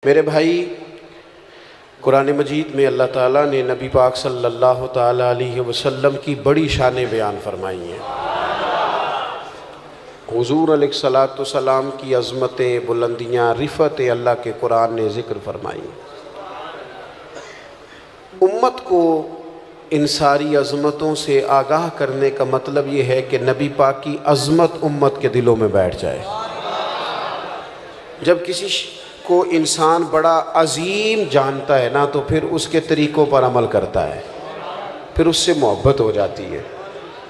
میرے بھائی، قرآن مجید میں اللہ تعالیٰ نے نبی پاک صلی اللہ تعالیٰ علیہ وسلم کی بڑی شانیں بیان فرمائی ہیں۔ حضور علیہ الصلوۃ والسلام کی عظمتیں، بلندیاں، رفعتیں اللہ کے قرآن نے ذکر فرمائی ہیں۔ امت کو ان ساری عظمتوں سے آگاہ کرنے کا مطلب یہ ہے کہ نبی پاک کی عظمت امت کے دلوں میں بیٹھ جائے۔ جب کسی کو انسان بڑا عظیم جانتا ہے نا، تو پھر اس کے طریقوں پر عمل کرتا ہے، پھر اس سے محبت ہو جاتی ہے۔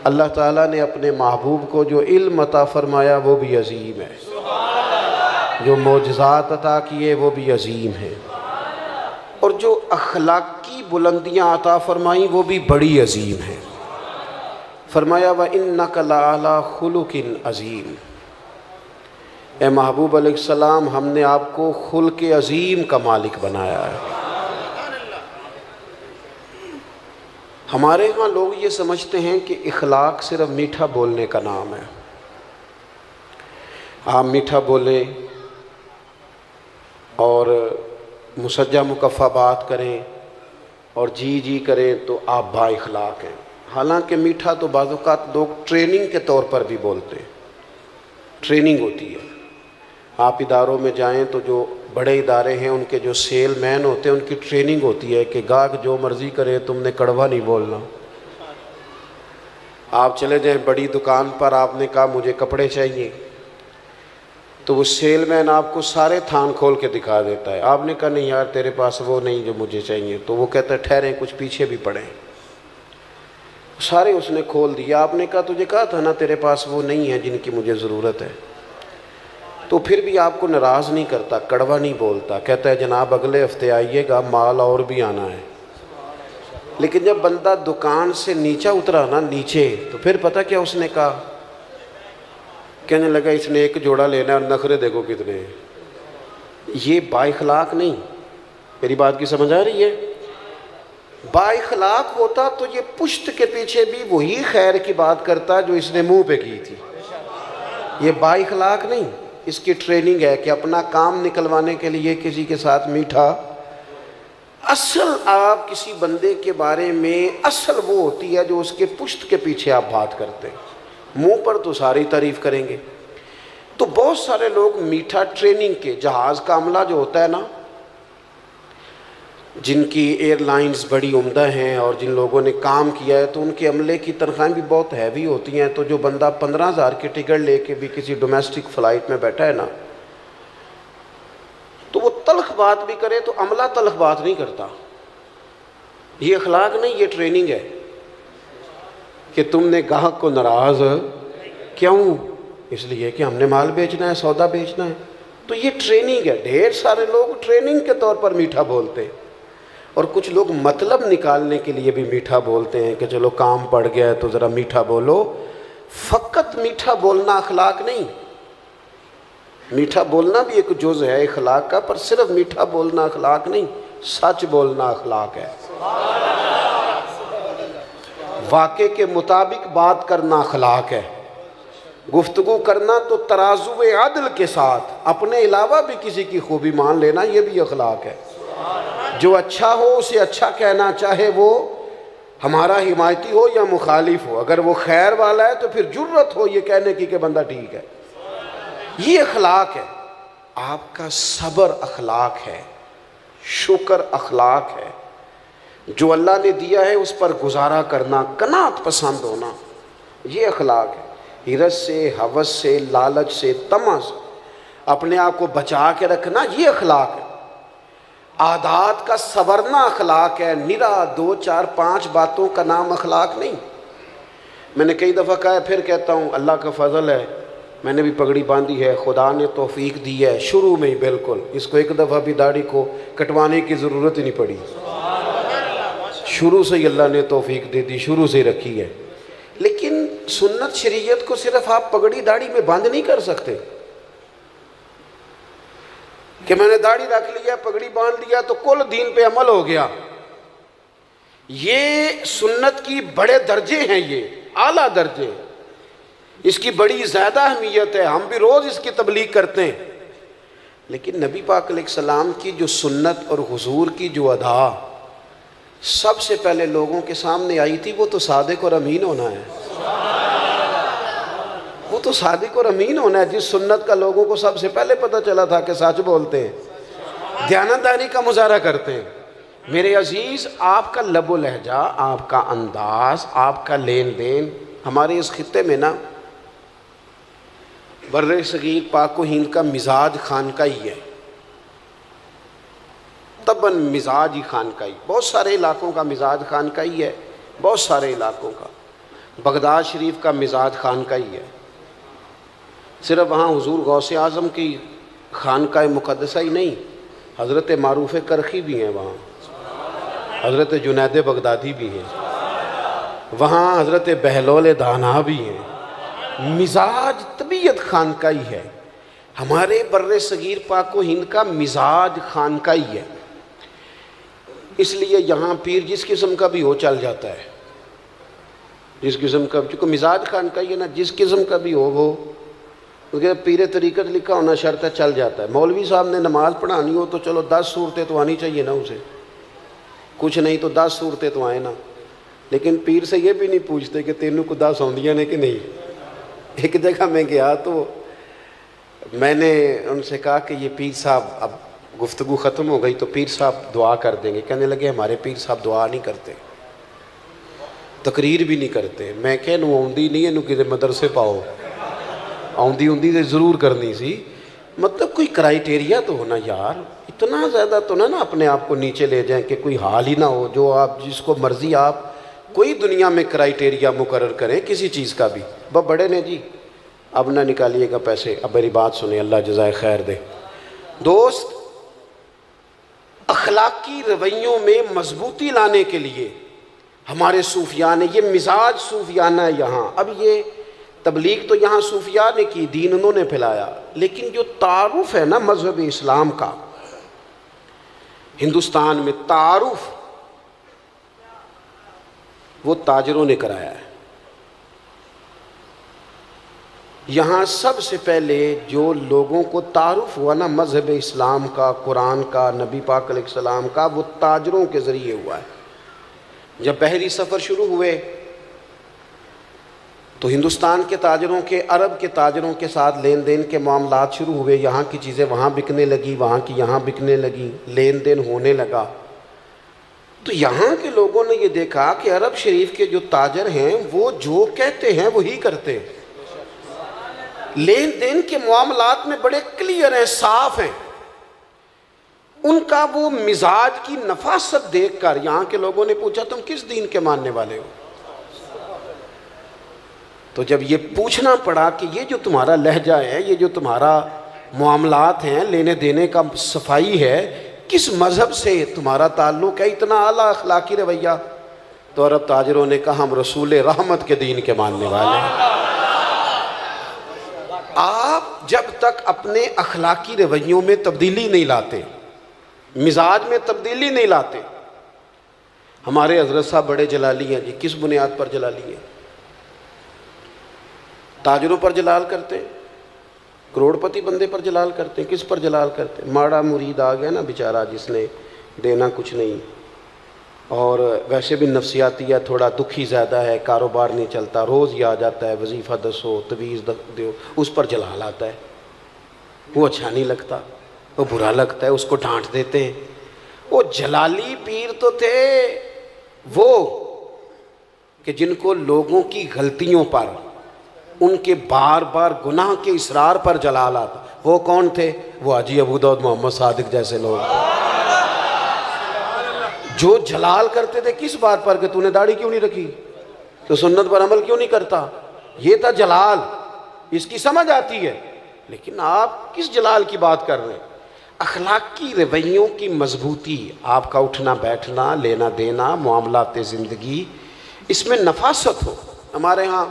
اللہ تعالیٰ نے اپنے محبوب کو جو علم عطا فرمایا وہ بھی عظیم ہے، جو معجزات عطا کیے وہ بھی عظیم ہیں، اور جو اخلاقی بلندیاں عطا فرمائیں وہ بھی بڑی عظیم ہیں۔ فرمایا وَإِنَّكَ لَعَلَىٰ خُلُقٍ عَظِيمٍ، اے محبوب علیہ السلام، ہم نے آپ کو خلق عظیم کا مالک بنایا ہے۔ ہمارے ہاں لوگ یہ سمجھتے ہیں کہ اخلاق صرف میٹھا بولنے کا نام ہے۔ آپ میٹھا بولیں اور مسجع مکفہ بات کریں اور جی جی کریں تو آپ با اخلاق ہیں۔ حالانکہ میٹھا تو بعض اوقات لوگ ٹریننگ کے طور پر بھی بولتے ہیں، ٹریننگ ہوتی ہے۔ آپ اداروں میں جائیں تو جو بڑے ادارے ہیں ان کے جو سیل مین ہوتے ہیں ان کی ٹریننگ ہوتی ہے کہ گاہک جو مرضی کرے تم نے کڑوا نہیں بولنا۔ آپ چلے جائیں بڑی دکان پر، آپ نے کہا مجھے کپڑے چاہیے، تو وہ سیل مین آپ کو سارے تھان کھول کے دکھا دیتا ہے۔ آپ نے کہا نہیں یار تیرے پاس وہ نہیں جو مجھے چاہیے، تو وہ کہتا ہے ٹھہریں کچھ پیچھے بھی پڑیں، سارے اس نے کھول دیا۔ آپ نے کہا تجھے کہا تھا نا تیرے پاس وہ نہیں ہے جن کی مجھے ضرورت ہے، تو پھر بھی آپ کو ناراض نہیں کرتا، کڑوا نہیں بولتا، کہتا ہے جناب اگلے ہفتے آئیے گا، مال اور بھی آنا ہے۔ لیکن جب بندہ دکان سے نیچے اترا نا، نیچے، تو پھر پتہ کیا اس نے کہا؟ کہنے لگا اس نے ایک جوڑا لینا ہے اور نخرے دیکھو کتنے ہیں۔ یہ با اخلاق نہیں۔ میری بات کی سمجھ آ رہی ہے؟ با اخلاق ہوتا تو یہ پشت کے پیچھے بھی وہی خیر کی بات کرتا جو اس نے منہ پہ کی تھی۔ یہ با اخلاق نہیں، اس کی ٹریننگ ہے کہ اپنا کام نکلوانے کے لیے کسی کے ساتھ میٹھا۔ اصل آپ کسی بندے کے بارے میں اصل وہ ہوتی ہے جو اس کے پشت کے پیچھے آپ بات کرتے ہیں، منہ پر تو ساری تعریف کریں گے۔ تو بہت سارے لوگ میٹھا ٹریننگ کے، جہاز کا عملہ جو ہوتا ہے نا، جن کی ایئر لائنز بڑی عمدہ ہیں اور جن لوگوں نے کام کیا ہے، تو ان کے عملے کی تنخواہیں بھی بہت ہیوی ہوتی ہیں۔ تو جو بندہ 15,000 کی ٹکٹ لے کے بھی کسی ڈومیسٹک فلائٹ میں بیٹھا ہے نا، تو وہ تلخ بات بھی کرے تو عملہ تلخ بات نہیں کرتا۔ یہ اخلاق نہیں، یہ ٹریننگ ہے کہ تم نے گاہک کو ناراض کیوں؟ اس لیے کہ ہم نے مال بیچنا ہے، سودا بیچنا ہے۔ تو یہ ٹریننگ ہے۔ ڈھیر سارے لوگ ٹریننگ کے طور پر میٹھا بولتے ہیں، اور کچھ لوگ مطلب نکالنے کے لیے بھی میٹھا بولتے ہیں کہ چلو کام پڑ گیا ہے تو ذرا میٹھا بولو۔ فقط میٹھا بولنا اخلاق نہیں، میٹھا بولنا بھی ایک جز ہے اخلاق کا، پر صرف میٹھا بولنا اخلاق نہیں، سچ بولنا اخلاق ہے۔ واقعے کے مطابق بات کرنا اخلاق ہے۔ گفتگو کرنا تو ترازو عدل کے ساتھ اپنے علاوہ بھی کسی کی خوبی مان لینا، یہ بھی اخلاق ہے۔ جو اچھا ہو اسے اچھا کہنا، چاہے وہ ہمارا حمایتی ہو یا مخالف ہو۔ اگر وہ خیر والا ہے تو پھر جرت ہو یہ کہنے کی کہ بندہ ٹھیک ہے۔ یہ اخلاق ہے۔ آپ کا صبر اخلاق ہے، شکر اخلاق ہے، جو اللہ نے دیا ہے اس پر گزارا کرنا، قناعت پسند ہونا، یہ اخلاق ہے۔ حرص سے، ہوس سے، لالچ سے، طمع سے اپنے آپ کو بچا کے رکھنا، یہ اخلاق ہے۔ عادات کا سورنا اخلاق ہے، نرا 2 4 5 باتوں کا نام اخلاق نہیں۔ میں نے کئی دفعہ کہا ہے، پھر کہتا ہوں، اللہ کا فضل ہے، میں نے بھی پگڑی باندھی ہے، خدا نے توفیق دی ہے شروع میں ہی، بالکل اس کو ایک دفعہ بھی داڑھی کو کٹوانے کی ضرورت ہی نہیں پڑی، شروع سے ہی اللہ نے توفیق دے دی، شروع سے ہی رکھی ہے۔ لیکن سنت شریعت کو صرف آپ پگڑی داڑھی میں بند نہیں کر سکتے کہ میں نے داڑھی رکھ لیا، پگڑی باندھ لیا تو کل دین پہ عمل ہو گیا۔ یہ سنت کی بڑے درجے ہیں، یہ اعلیٰ درجے، اس کی بڑی زیادہ اہمیت ہے۔ ہم بھی روز اس کی تبلیغ کرتے ہیں، لیکن نبی پاک علیہ السلام کی جو سنت اور حضور کی جو ادا سب سے پہلے لوگوں کے سامنے آئی تھی، وہ تو صادق اور امین ہونا ہے۔ وہ تو صادق اور امین ہونا ہے، جس سنت کا لوگوں کو سب سے پہلے پتہ چلا تھا کہ سچ بولتے ہیں، دیانتداری کا مظاہرہ کرتے ہیں۔ میرے عزیز، آپ کا لب و لہجہ، آپ کا انداز، آپ کا لین دین ہمارے اس خطے میں نا بر صغیر پاک و ہند کا مزاج خانقاہی ہے، طبعاً مزاج ہی خانقاہی۔ بہت سارے علاقوں کا مزاج خانقاہی ہے، بہت سارے علاقوں کا۔ بغداد شریف کا مزاج خانقاہی ہے، صرف وہاں حضور غوث اعظم کی خانقاہ مقدسہ ہی نہیں، حضرت معروف کرخی بھی ہیں وہاں، حضرت جنید بغدادی بھی ہیں وہاں، حضرت بہلول دانا بھی ہیں۔ مزاج طبیعت خانقاہی ہے، ہمارے بر صغیر پاک و ہند کا مزاج خانقاہی ہے۔ اس لیے یہاں پیر جس قسم کا بھی ہو چل جاتا ہے، جس قسم کا، چونکہ مزاج خانقاہی ہے نا، جس قسم کا بھی ہو وہ، کیونکہ پیر طریقت لکھا ہونا شرط ہے، چل جاتا ہے۔ مولوی صاحب نے نماز پڑھانی ہو تو چلو 10 صورتیں تو آنی چاہیے نا اسے، کچھ نہیں تو 10 صورتیں تو آئیں نا، لیکن پیر سے یہ بھی نہیں پوچھتے کہ تینوں کو 10 آندیاں نے کہ نہیں۔ ایک جگہ میں گیا تو میں نے ان سے کہا کہ یہ پیر صاحب، اب گفتگو ختم ہو گئی تو پیر صاحب دعا کر دیں گے، کہنے لگے ہمارے پیر صاحب دعا نہیں کرتے، تقریر بھی نہیں کرتے۔ میں کہ نو آندی نہیں ہے، نو کسی مدرسے پاؤ، آندی سے ضرور کرنی سی، مطلب کوئی کرائیٹیریا تو ہونا یار، اتنا زیادہ تو نہ اپنے آپ کو نیچے لے جائیں کہ کوئی حال ہی نہ ہو، جو آپ جس کو مرضی آپ کوئی دنیا میں کرائیٹیریا مقرر کریں کسی چیز کا بھی۔ بڑے نے جی اب نہ نکالیے گا پیسے، اب میری بات سنیں، اللہ جزائے خیر دے۔ دوست، اخلاقی رویوں میں مضبوطی لانے کے لیے ہمارے صوفیاء نے، یہ مزاج صوفیانہ ہے یہاں۔ اب یہ تبلیغ تو یہاں صوفیاء نے کی، دین انہوں نے پھیلایا، لیکن جو تعارف ہے نا مذہب اسلام کا، ہندوستان میں تعارف وہ تاجروں نے کرایا ہے۔ یہاں سب سے پہلے جو لوگوں کو تعارف ہوا نا مذہب اسلام کا، قرآن کا، نبی پاک علیہ السلام کا، وہ تاجروں کے ذریعے ہوا ہے۔ جب بحری سفر شروع ہوئے تو ہندوستان کے تاجروں کے، عرب کے تاجروں کے ساتھ لین دین کے معاملات شروع ہوئے، یہاں کی چیزیں وہاں بکنے لگی، وہاں کی یہاں بکنے لگی، لین دین ہونے لگا۔ تو یہاں کے لوگوں نے یہ دیکھا کہ عرب شریف کے جو تاجر ہیں وہ جو کہتے ہیں وہی کرتے ہیں، لین دین کے معاملات میں بڑے کلیئر ہیں، صاف ہیں۔ ان کا وہ مزاج کی نفاست دیکھ کر یہاں کے لوگوں نے پوچھا تم کس دین کے ماننے والے ہو؟ تو جب یہ پوچھنا پڑا کہ یہ جو تمہارا لہجہ ہے، یہ جو تمہارا معاملات ہیں، لینے دینے کا صفائی ہے، کس مذہب سے تمہارا تعلق ہے، اتنا اعلیٰ اخلاقی رویہ، تو عرب تاجروں نے کہا ہم رسول رحمت کے دین کے ماننے والے ہیں۔ آپ جب تک اپنے اخلاقی رویوں میں تبدیلی نہیں لاتے، مزاج میں تبدیلی نہیں لاتے، ہمارے حضرت صاحب بڑے جلالی ہیں جی، کس بنیاد پر جلالی ہیں؟ تاجروں پر جلال کرتے ہیں، کروڑ پتی بندے پر جلال کرتے ہیں، کس پر جلال کرتے ہیں؟ ماڑا مرید آ گیا نا بیچارہ، جس نے دینا کچھ نہیں، اور ویسے بھی نفسیاتی ہے، تھوڑا دکھی زیادہ ہے، کاروبار نہیں چلتا، روز ہی آ جاتا ہے، وظیفہ دسو، تویز دیو، اس پر جلال آتا ہے، وہ اچھا نہیں لگتا، وہ برا لگتا ہے، اس کو ڈانٹ دیتے ہیں۔ وہ جلالی پیر تو تھے وہ کہ جن کو لوگوں کی غلطیوں پر، ان کے بار بار گناہ کے اصرار پر جلال آتا۔ وہ کون تھے؟ وہ حاجی ابو داؤد محمد صادق جیسے لوگ، جو جلال کرتے تھے کس بات پر کہ تو نے داڑھی کیوں نہیں رکھی، تو سنت پر عمل کیوں نہیں کرتا، یہ تھا جلال، اس کی سمجھ آتی ہے۔ لیکن آپ کس جلال کی بات کر رہے ہیں؟ اخلاقی رویوں کی مضبوطی، آپ کا اٹھنا بیٹھنا، لینا دینا، معاملات زندگی، اس میں نفاست ہو۔ ہمارے ہاں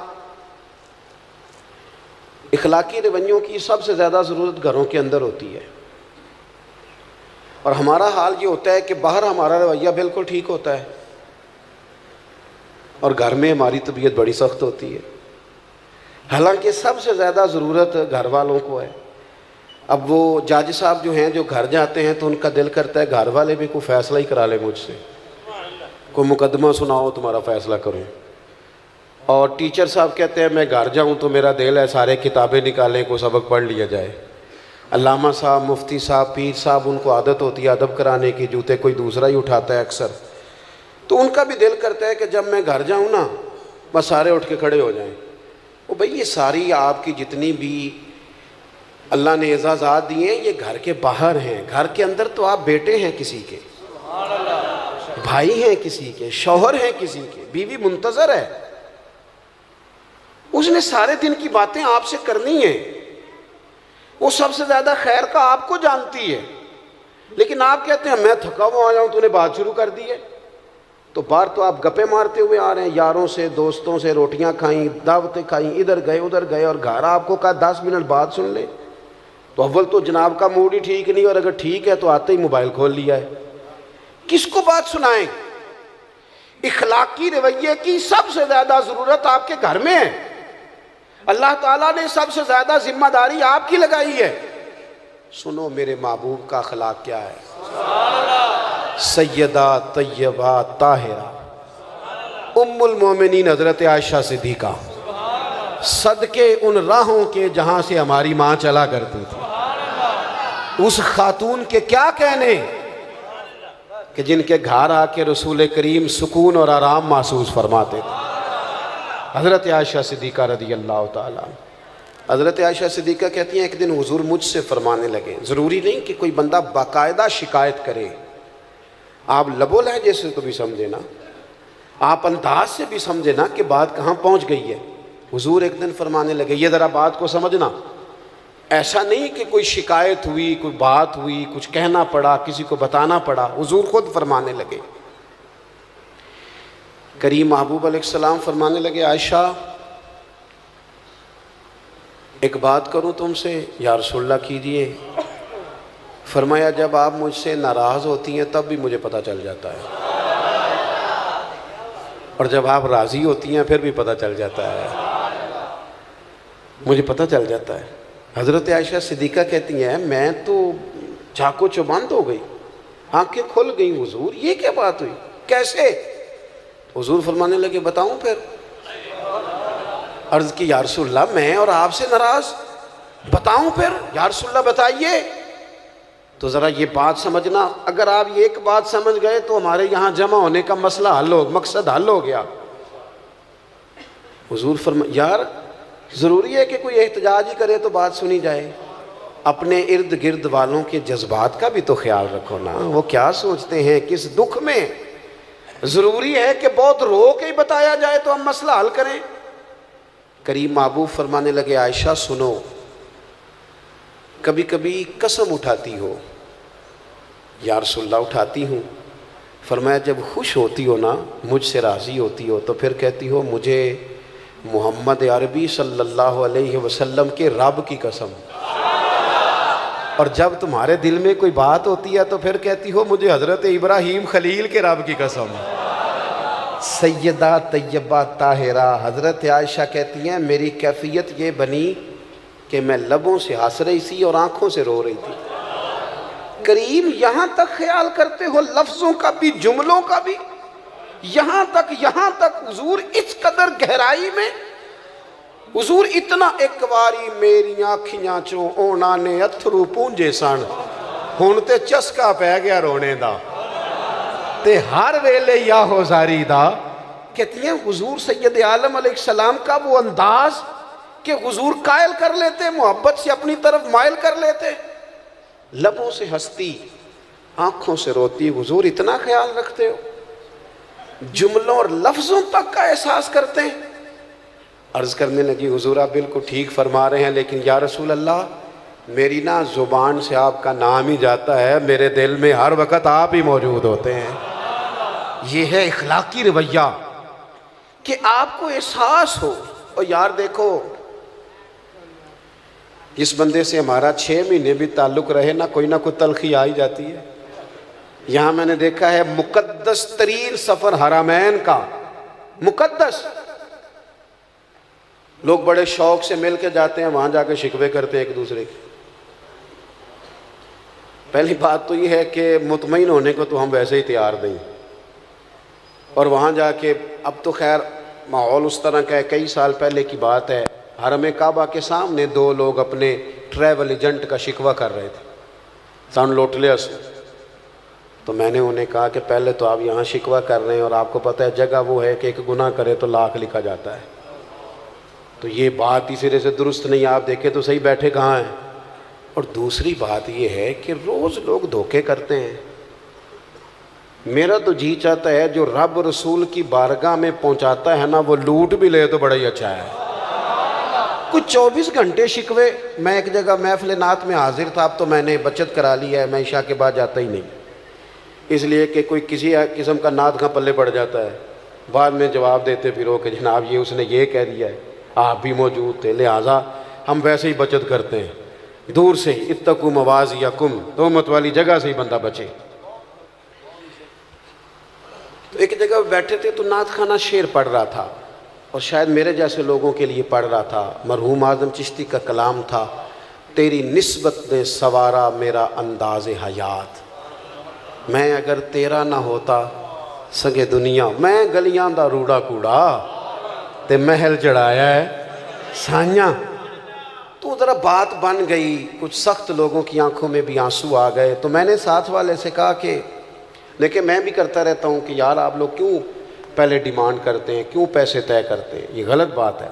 اخلاقی رویوں کی سب سے زیادہ ضرورت گھروں کے اندر ہوتی ہے، اور ہمارا حال یہ ہوتا ہے کہ باہر ہمارا رویہ بالکل ٹھیک ہوتا ہے اور گھر میں ہماری طبیعت بڑی سخت ہوتی ہے، حالانکہ سب سے زیادہ ضرورت گھر والوں کو ہے۔ اب وہ جاج صاحب جو ہیں جو گھر جاتے ہیں تو ان کا دل کرتا ہے گھر والے بھی کوئی فیصلہ ہی کرا لے مجھ سے، کوئی مقدمہ سناؤ تمہارا فیصلہ کروں. اور ٹیچر صاحب کہتے ہیں میں گھر جاؤں تو میرا دل ہے سارے کتابیں نکالیں کو سبق پڑھ لیا جائے. علامہ صاحب، مفتی صاحب، پیر صاحب، ان کو عادت ہوتی ہے ادب کرانے کی، جوتے کوئی دوسرا ہی اٹھاتا ہے اکثر، تو ان کا بھی دل کرتا ہے کہ جب میں گھر جاؤں نا بس سارے اٹھ کے کھڑے ہو جائیں. وہ بھئی یہ ساری آپ کی جتنی بھی اللہ نے اعزازات دیے ہیں یہ گھر کے باہر ہیں، گھر کے اندر تو آپ بیٹے ہیں کسی کے، بھائی ہیں کسی کے، شوہر ہیں کسی کے، بیوی منتظر ہے، اس نے سارے دن کی باتیں آپ سے کرنی ہیں، وہ سب سے زیادہ خیر کا آپ کو جانتی ہے، لیکن آپ کہتے ہیں میں تھکا ہوا آیا ہوں تو نے بات شروع کر دی ہے. تو باہر تو آپ گپے مارتے ہوئے آ رہے ہیں، یاروں سے دوستوں سے روٹیاں کھائیں، دعوتیں کھائیں، ادھر گئے اور گھر آپ کو کہا 10 منٹ بعد سن لیں. تو اول تو جناب کا موڈ ہی ٹھیک نہیں، اور اگر ٹھیک ہے تو آتے ہی موبائل کھول لیا ہے. کس کو بات سنائیں؟ اخلاقی رویے کی سب سے زیادہ ضرورت آپ کے گھر میں ہے. اللہ تعالیٰ نے سب سے زیادہ ذمہ داری آپ کی لگائی ہے. سنو میرے محبوب کا اخلاق کیا ہے. سیدہ طیبہ طاہرہ ام المومنین حضرت عائشہ صدیقہ، صدقے ان راہوں کے جہاں سے ہماری ماں چلا کرتی تھی. اس خاتون کے کیا کہنے کہ جن کے گھر آ کے رسول کریم سکون اور آرام محسوس فرماتے تھے. حضرت عائشہ صدیقہ رضی اللہ تعالیٰ. حضرت عائشہ صدیقہ کہتی ہیں ایک دن حضور مجھ سے فرمانے لگے، ضروری نہیں کہ کوئی بندہ باقاعدہ شکایت کرے، آپ لب و لہجے سے تو بھی سمجھے نا، آپ انداز سے بھی سمجھے نا کہ بات کہاں پہنچ گئی ہے. حضور ایک دن فرمانے لگے یہ ذرا بات کو سمجھنا، ایسا نہیں کہ کوئی شکایت ہوئی، کوئی بات ہوئی، کچھ کہنا پڑا، کسی کو بتانا پڑا. حضور خود فرمانے لگے، کریم محبوب علیہ السلام فرمانے لگے عائشہ ایک بات کروں تم سے؟ یا رسول اللہ کیجئے. فرمایا جب آپ مجھ سے ناراض ہوتی ہیں تب بھی مجھے پتہ چل جاتا ہے، اور جب آپ راضی ہوتی ہیں پھر بھی پتہ چل جاتا ہے، مجھے پتہ چل جاتا ہے. حضرت عائشہ صدیقہ کہتی ہیں میں تو چاقو چوبند ہو گئی، آنکھیں کھل گئیں. حضور یہ کیا بات ہوئی، کیسے؟ حضور فرمانے لگے بتاؤں پھر؟ عرض کی یا رسول اللہ میں اور آپ سے ناراض، بتاؤں پھر؟ یا رسول اللہ بتائیے. تو ذرا یہ بات سمجھنا، اگر آپ یہ ایک بات سمجھ گئے تو ہمارے یہاں جمع ہونے کا مسئلہ حل ہو، مقصد حل ہو گیا. حضور فرمایا یار ضروری ہے کہ کوئی احتجاج ہی کرے تو بات سنی جائے، اپنے ارد گرد والوں کے جذبات کا بھی تو خیال رکھو نا، وہ کیا سوچتے ہیں کس دکھ میں. ضروری ہے کہ بہت رو کے ہی بتایا جائے تو ہم مسئلہ حل کریں. کریم محبوب فرمانے لگے عائشہ سنو، کبھی کبھی قسم اٹھاتی ہو؟ یا رسول اللہ اٹھاتی ہوں. فرمایا جب خوش ہوتی ہو نا، مجھ سے راضی ہوتی ہو، تو پھر کہتی ہو مجھے محمد عربی صلی اللہ علیہ وسلم کے رب کی قسم. اور جب تمہارے دل میں کوئی بات ہوتی ہے تو پھر کہتی ہو مجھے حضرت ابراہیم خلیل کے رب کی قسم. سیدہ طیبہ طاہرہ حضرت عائشہ کہتی ہیں میری کیفیت یہ بنی کہ میں لبوں سے ہنس رہی تھی اور آنکھوں سے رو رہی تھی. کریم یہاں تک خیال کرتے ہو لفظوں کا بھی، جملوں کا بھی، یہاں تک حضور اس قدر گہرائی میں. حضور اتنا ایک واری میری آنکھیاں چوں اونا نے اتھرو پونجے سن، ہن تے چسکا پہ گیا رونے دا تے ہر ویلے یا ہو زاری دا. کہتی ہیں حضور سید عالم علیہ السلام کا وہ انداز کہ حضور قائل کر لیتے، محبت سے اپنی طرف مائل کر لیتے، لبوں سے ہنستی آنکھوں سے روتی. حضور اتنا خیال رکھتے ہو، جملوں اور لفظوں تک کا احساس کرتے ہیں. عرض کرنے لگی حضور آپ بالکل ٹھیک فرما رہے ہیں، لیکن یا رسول اللہ میری نا زبان سے آپ کا نام ہی جاتا ہے، میرے دل میں ہر وقت آپ ہی موجود ہوتے ہیں. یہ ہے اخلاقی رویہ کہ آپ کو احساس ہو. اور یار دیکھو جس بندے سے ہمارا 6 مہینے بھی تعلق رہے نا، کوئی نہ کوئی تلخی آ ہی جاتی ہے. یہاں میں نے دیکھا ہے مقدس ترین سفر حرمین کا، مقدس، لوگ بڑے شوق سے مل کے جاتے ہیں، وہاں جا کے شکوے کرتے ہیں ایک دوسرے کے. پہلی بات تو یہ ہے کہ مطمئن ہونے کو تو ہم ویسے ہی تیار نہیں، اور وہاں جا کے اب تو خیر ماحول اس طرح کا ہے، کئی سال پہلے کی بات ہے، حرم کعبہ کے سامنے دو لوگ اپنے ٹریول ایجنٹ کا شکوہ کر رہے تھے، سان لوٹ لیا سو۔ تو میں نے انہیں کہا کہ پہلے تو آپ یہاں شکوہ کر رہے ہیں اور آپ کو پتہ ہے جگہ وہ ہے کہ ایک گناہ کرے تو لاکھ لکھا جاتا ہے، تو یہ بات ہی سرے سے درست نہیں، آپ دیکھیں تو صحیح بیٹھے کہاں ہیں۔ اور دوسری بات یہ ہے کہ روز لوگ دھوکے کرتے ہیں۔ میرا تو جی چاہتا ہے جو رب رسول کی بارگاہ میں پہنچاتا ہے نا وہ لوٹ بھی لے تو بڑا ہی اچھا ہے۔ کچھ 24 گھنٹے شکوے، میں ایک جگہ محفل نعت میں حاضر تھا، اب تو میں نے بچت کرا لی ہے، میں عشاء کے بعد جاتا ہی نہیں، اس لیے کہ کوئی کسی قسم کا نعت کا پلے پڑ جاتا ہے، بعد میں جواب دیتے پھرو کہ جناب یہ اس نے یہ کہہ دیا ہے، آپ بھی موجود تھے، لہٰذا ہم ویسے ہی بچت کرتے ہیں، دور سے ہی اتقوا مواضعکم، تہمت والی جگہ سے ہی بندہ بچے۔ تو ایک جگہ بیٹھے تھے تو نعت خانہ شعر پڑھ رہا تھا، اور شاید میرے جیسے لوگوں کے لیے پڑھ رہا تھا، مرحوم اعظم چشتی کا کلام تھا، تیری نسبت نے سوارا میرا انداز حیات، میں اگر تیرا نہ ہوتا سگے دنیا، میں گلیاں دا روڑا کوڑا تے محل چڑھایا ہے سائیاں۔ تو ذرا بات بن گئی، کچھ سخت لوگوں کی آنکھوں میں بھی آنسو آ گئے، تو میں نے ساتھ والے سے کہا کہ دیکھیں میں بھی کرتا رہتا ہوں کہ یار آپ لوگ کیوں پہلے ڈیمانڈ کرتے ہیں، کیوں پیسے طے کرتے ہیں، یہ غلط بات ہے،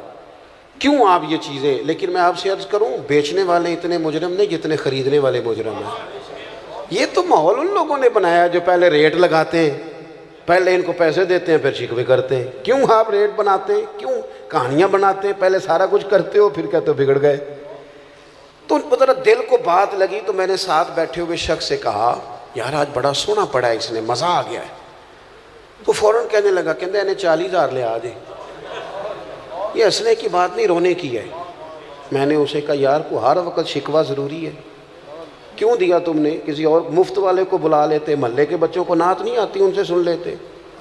کیوں آپ یہ چیزیں، لیکن میں آپ سے عرض کروں بیچنے والے اتنے مجرم نہیں جتنے خریدنے والے مجرم ہیں۔ یہ تو ماحول ان لوگوں نے بنایا جو پہلے ریٹ لگاتے ہیں، پہلے ان کو پیسے دیتے ہیں پھر شکوے کرتے ہیں، کیوں آپ ریٹ بناتے ہیں، کیوں کہانیاں بناتے ہیں، پہلے سارا کچھ کرتے ہو پھر کہتے ہو بگڑ گئے۔ تو ان کو ذرا دل کو بات لگی، تو میں نے ساتھ بیٹھے ہوئے شخص سے کہا یار آج بڑا سونا پڑا ہے، اس نے مزہ آ گیا ہے۔ تو فوراً کہنے لگا، کہتے ہیں 40,000 لے آ جائے، یہ ہنسنے کی بات نہیں رونے کی ہے۔ میں نے اسے کہا یار کو ہر وقت شکوہ ضروری ہے، کیوں دیا تم نے، کسی اور مفت والے کو بلا لیتے، محلے کے بچوں کو نعت نہیں آتی ان سے سن لیتے،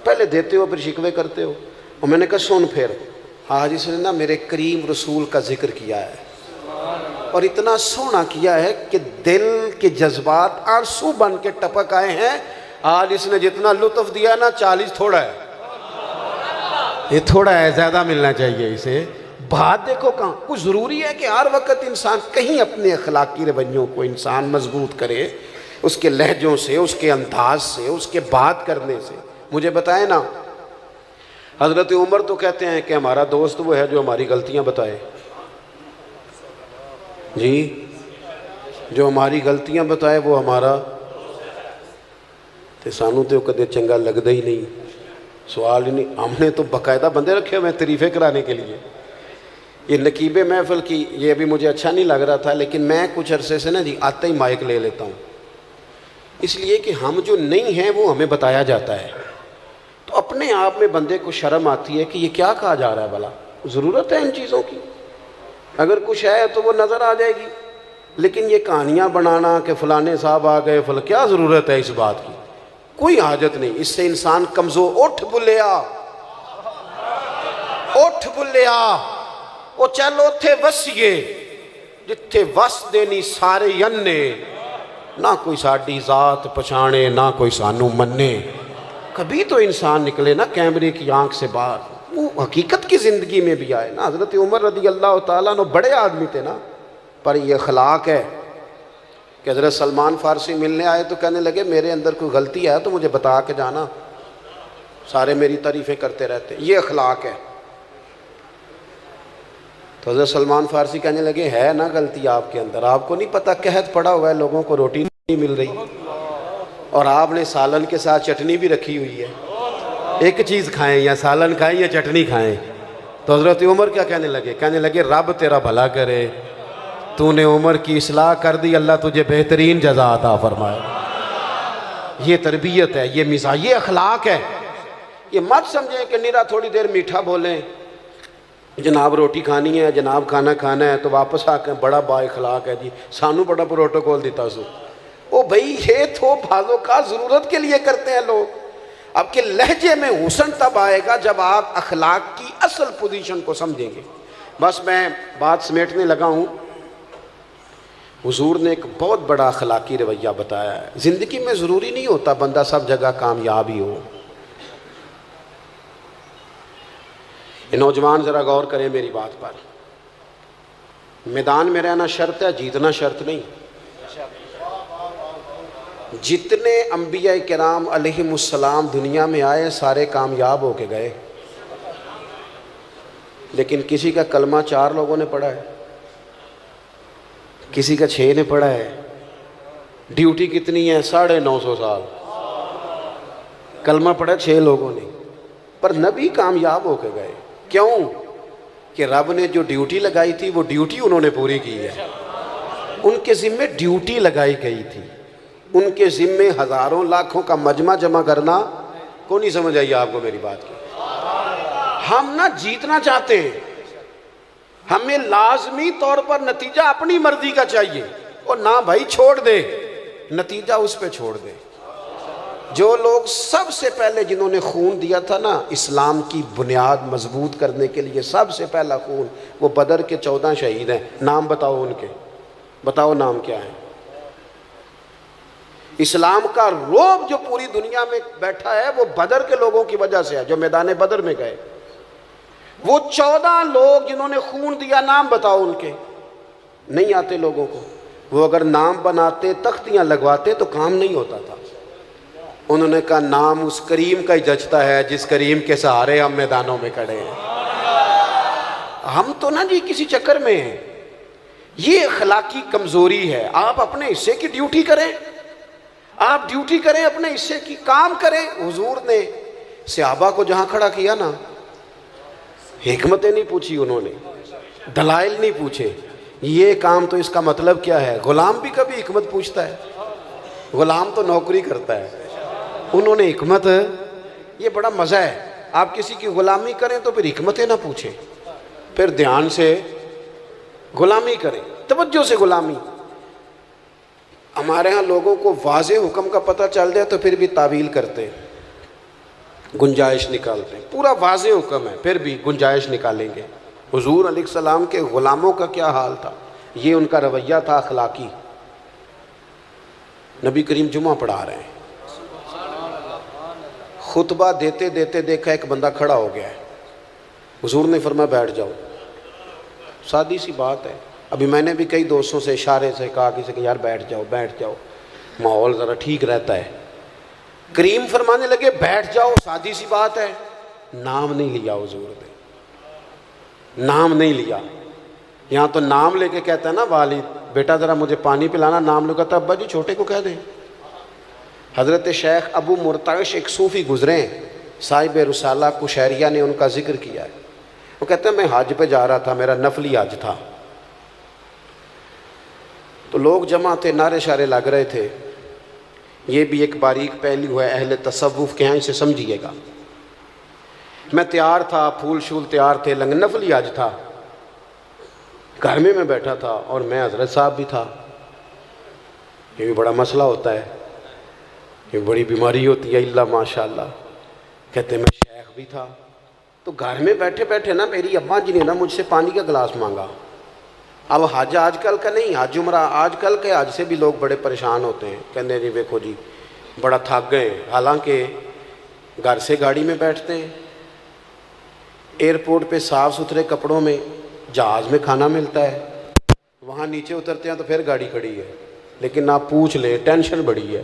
پہلے دیتے ہو پھر شکوے کرتے ہو۔ اور میں نے کہا سن پھر آج اس نے نا میرے کریم رسول کا ذکر کیا ہے، اور اتنا سونا کیا ہے کہ دل کے جذبات آنسو بن کے ٹپک آئے ہیں۔ آج اس نے جتنا لطف دیا نا 40 تھوڑا ہے، یہ تھوڑا ہے، زیادہ ملنا چاہیے اسے۔ بات دیکھو کہاں، کچھ ضروری ہے کہ ہر وقت انسان کہیں اپنے اخلاقی رویوں کو انسان مضبوط کرے، اس کے لہجوں سے، اس کے انداز سے، اس کے بات کرنے سے۔ مجھے بتائیں نا، حضرت عمر تو کہتے ہیں کہ ہمارا دوست وہ ہے جو ہماری غلطیاں بتائے، جی جو ہماری غلطیاں بتائے وہ ہمارا، تے سانو تو کدے چنگا لگتا ہی نہیں، سوال ہی نہیں، ہم نے تو باقاعدہ بندے رکھے ہوئے تعریفیں کرانے کے لیے۔ یہ نقیب محفل کی یہ بھی مجھے اچھا نہیں لگ رہا تھا، لیکن میں کچھ عرصے سے نا جی آتے ہی مائک لے لیتا ہوں، اس لیے کہ ہم جو نہیں ہیں وہ ہمیں بتایا جاتا ہے، تو اپنے آپ میں بندے کو شرم آتی ہے کہ یہ کیا کہا جا رہا ہے، بھلا ضرورت ہے ان چیزوں کی، اگر کچھ ہے تو وہ نظر آ جائے گی، لیکن یہ کہانیاں بنانا کہ فلانے صاحب آ گئے کیا ضرورت ہے اس بات کی، کوئی حاجت نہیں، اس سے انسان کمزور۔ اٹھ بلیا، اٹھ بلیا، او چلو تھے وسیے جتھے وس دینی سارے ینے، نہ کوئی ساڈی ذات پچھانے نہ کوئی سانو منے۔ کبھی تو انسان نکلے نا کیمرے کی آنکھ سے باہر، وہ حقیقت کی زندگی میں بھی آئے نا۔ حضرت عمر رضی اللہ تعالیٰ عنہ بڑے آدمی تھے نا، پر یہ اخلاق ہے کہ حضرت سلمان فارسی ملنے آئے تو کہنے لگے میرے اندر کوئی غلطی ہے تو مجھے بتا کے جانا، سارے میری تعریفیں کرتے رہتے، یہ اخلاق ہے۔ تو حضرت سلمان فارسی کہنے لگے ہے نا غلطی آپ کے اندر، آپ کو نہیں پتہ قحط پڑا ہوا ہے، لوگوں کو روٹی نہیں مل رہی، اور آپ نے سالن کے ساتھ چٹنی بھی رکھی ہوئی ہے، ایک چیز کھائیں یا سالن کھائیں یا چٹنی کھائیں۔ تو حضرت عمر کیا کہنے لگے رب تیرا بھلا کرے، تو نے عمر کی اصلاح کر دی، اللہ تجھے بہترین جزا عطا فرمائے۔ یہ تربیت ہے، یہ مزاج، یہ اخلاق ہے۔ یہ مت سمجھیں کہ نیرا تھوڑی دیر میٹھا بولیں، جناب روٹی کھانی ہے، جناب کھانا کھانا ہے، تو واپس آ کے بڑا با اخلاق ہے جی، سانو بڑا پروٹوکول دیتا سو۔ او بھائی یہ تو بعضوں کا ضرورت کے لیے کرتے ہیں لوگ۔ اب کے لہجے میں حسن تب آئے گا جب آپ اخلاق کی اصل پوزیشن کو سمجھیں گے۔ بس میں بات سمیٹنے لگا ہوں۔ حضور نے ایک بہت بڑا اخلاقی رویہ بتایا ہے. زندگی میں ضروری نہیں ہوتا بندہ سب جگہ کامیاب ہی ہو. یہ نوجوان ذرا غور کریں میری بات پر. میدان میں رہنا شرط ہے، جیتنا شرط نہیں. جتنے انبیاء کرام علیہم السلام دنیا میں آئے سارے کامیاب ہو کے گئے، لیکن کسی کا کلمہ 4 لوگوں نے پڑھا ہے، کسی کا 6 نے پڑھا ہے. ڈیوٹی کتنی ہے؟ 950 سال. کلمہ پڑھا 6 لوگوں نے، پر نبی کامیاب ہو کے گئے. کیوں؟ کہ رب نے جو ڈیوٹی لگائی تھی وہ ڈیوٹی انہوں نے پوری کی ہے. ان کے ذمے ڈیوٹی لگائی گئی تھی، ان کے ذمے ہزاروں لاکھوں کا مجمع جمع کرنا. کو نہیں سمجھ آئی آپ کو میری بات کی؟ ہم نہ جیتنا چاہتے ہیں، ہمیں لازمی طور پر نتیجہ اپنی مرضی کا چاہیے، اور نہ بھائی چھوڑ دے، نتیجہ اس پہ چھوڑ دے. جو لوگ سب سے پہلے جنہوں نے خون دیا تھا نا اسلام کی بنیاد مضبوط کرنے کے لیے، سب سے پہلا خون، وہ بدر کے 14 شہید ہیں. نام بتاؤ ان کے، بتاؤ نام کیا ہے؟ اسلام کا رعب جو پوری دنیا میں بیٹھا ہے وہ بدر کے لوگوں کی وجہ سے ہے، جو میدان بدر میں گئے. وہ 14 لوگ جنہوں نے خون دیا، نام بتاؤ ان کے. نہیں آتے لوگوں کو. وہ اگر نام بناتے، تختیاں لگواتے تو کام نہیں ہوتا تھا. انہوں نے کہا نام اس کریم کا ہی جچتا ہے جس کریم کے سہارے ہم میدانوں میں کھڑے ہیں. ہم تو نا جی کسی چکر میں ہیں. یہ اخلاقی کمزوری ہے. آپ اپنے حصے کی ڈیوٹی کریں، آپ ڈیوٹی کریں، اپنے حصے کی کام کریں. حضور نے صحابہ کو جہاں کھڑا کیا نا، حکمتیں نہیں پوچھی انہوں نے، دلائل نہیں پوچھے. یہ کام تو اس کا مطلب کیا ہے؟ غلام بھی کبھی حکمت پوچھتا ہے؟ غلام تو نوکری کرتا ہے. انہوں نے حکمت، یہ بڑا مزہ ہے. آپ کسی کی غلامی کریں تو پھر حکمتیں نہ پوچھیں، پھر دھیان سے غلامی کریں، توجہ سے غلامی. ہمارے ہاں لوگوں کو واضح حکم کا پتہ چل جائے تو پھر بھی تعویل کرتے ہیں، گنجائش نکالتے ہیں. پورا واضح حکم ہے پھر بھی گنجائش نکالیں گے. حضور علیہ السلام کے غلاموں کا کیا حال تھا؟ یہ ان کا رویہ تھا اخلاقی. نبی کریم جمعہ پڑھا رہے ہیں، خطبہ دیتے دیتے دیکھا ایک بندہ کھڑا ہو گیا ہے. حضور نے فرمایا بیٹھ جاؤ. سادی سی بات ہے. ابھی میں نے بھی کئی دوستوں سے اشارے سے کہا کسی کہ یار بیٹھ جاؤ بیٹھ جاؤ، ماحول ذرا ٹھیک رہتا ہے. کریم فرمانے لگے بیٹھ جاؤ، سادی سی بات ہے. نام نہیں لیا حضور نے، نام نہیں لیا. یہاں تو نام لے کے کہتا ہے نا والد بیٹا ذرا مجھے پانی پلانا، نام لے کہتا ابا جی چھوٹے کو کہہ دیں. حضرت شیخ ابو مرتعش ایک صوفی گزرے ہیں، صاحب رسالہ کشیریہ نے ان کا ذکر کیا ہے. وہ کہتے ہیں میں حج پہ جا رہا تھا، میرا نفلی حج تھا، تو لوگ جمع تھے، نعرے شارے لگ رہے تھے. یہ بھی ایک باریک پہلو ہے اہل تصوف کے ہیں، اسے سمجھیے گا. میں تیار تھا، پھول شول تیار تھے، نفلی حج تھا. گھر میں بیٹھا تھا اور میں حضرت صاحب بھی تھا. یہ بھی بڑا مسئلہ ہوتا ہے، یہ بڑی بیماری ہوتی ہے اللہ ماشاءاللہ. کہتے میں شیخ بھی تھا. تو گھر میں بیٹھے بیٹھے نا میری اماں جی نے نا مجھ سے پانی کا گلاس مانگا. اب حج آج کل کا نہیں، حج عمرہ آج کل کے حج سے بھی لوگ بڑے پریشان ہوتے ہیں، کہتے ہیں جی دیکھو جی بڑا تھک گئے. حالانکہ گھر سے گاڑی میں بیٹھتے ہیں، ایئرپورٹ پہ صاف ستھرے کپڑوں میں، جہاز میں کھانا ملتا ہے، وہاں نیچے اترتے ہیں تو پھر گاڑی کھڑی ہے. لیکن آپ پوچھ لیں ٹینشن بڑی ہے،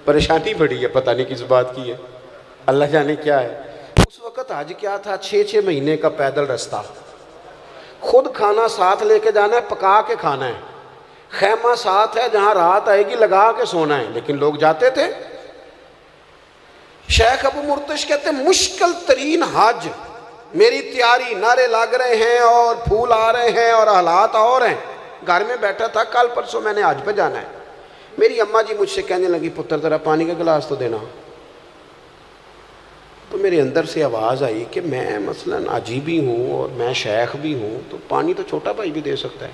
پریشانی بڑی ہے، پتہ نہیں کس بات کی ہے، اللہ جانے کیا ہے. اس وقت حج کیا تھا؟ 6 مہینے کا پیدل رستہ، خود کھانا ساتھ لے کے جانا ہے، پکا کے کھانا ہے، خیمہ ساتھ ہے جہاں رات آئے گی لگا کے سونا ہے. لیکن لوگ جاتے تھے. شیخ ابو مرتش کہتے ہیں مشکل ترین حج، میری تیاری، نعرے لگ رہے ہیں اور پھول آ رہے ہیں اور حالات اور ہیں. گھر میں بیٹھا تھا، کل پرسوں میں نے حج پہ جانا ہے. میری اماں جی مجھ سے کہنے لگی پتر ذرا پانی کا گلاس تو دینا. تو میرے اندر سے آواز آئی کہ میں مثلاً حاجی بھی ہوں اور میں شیخ بھی ہوں، تو پانی تو چھوٹا بھائی بھی دے سکتا ہے.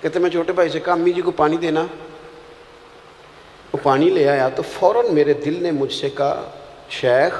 کہتے میں چھوٹے بھائی سے کہا امی جی کو پانی دینا. وہ پانی لے آیا تو فوراً میرے دل نے مجھ سے کہا شیخ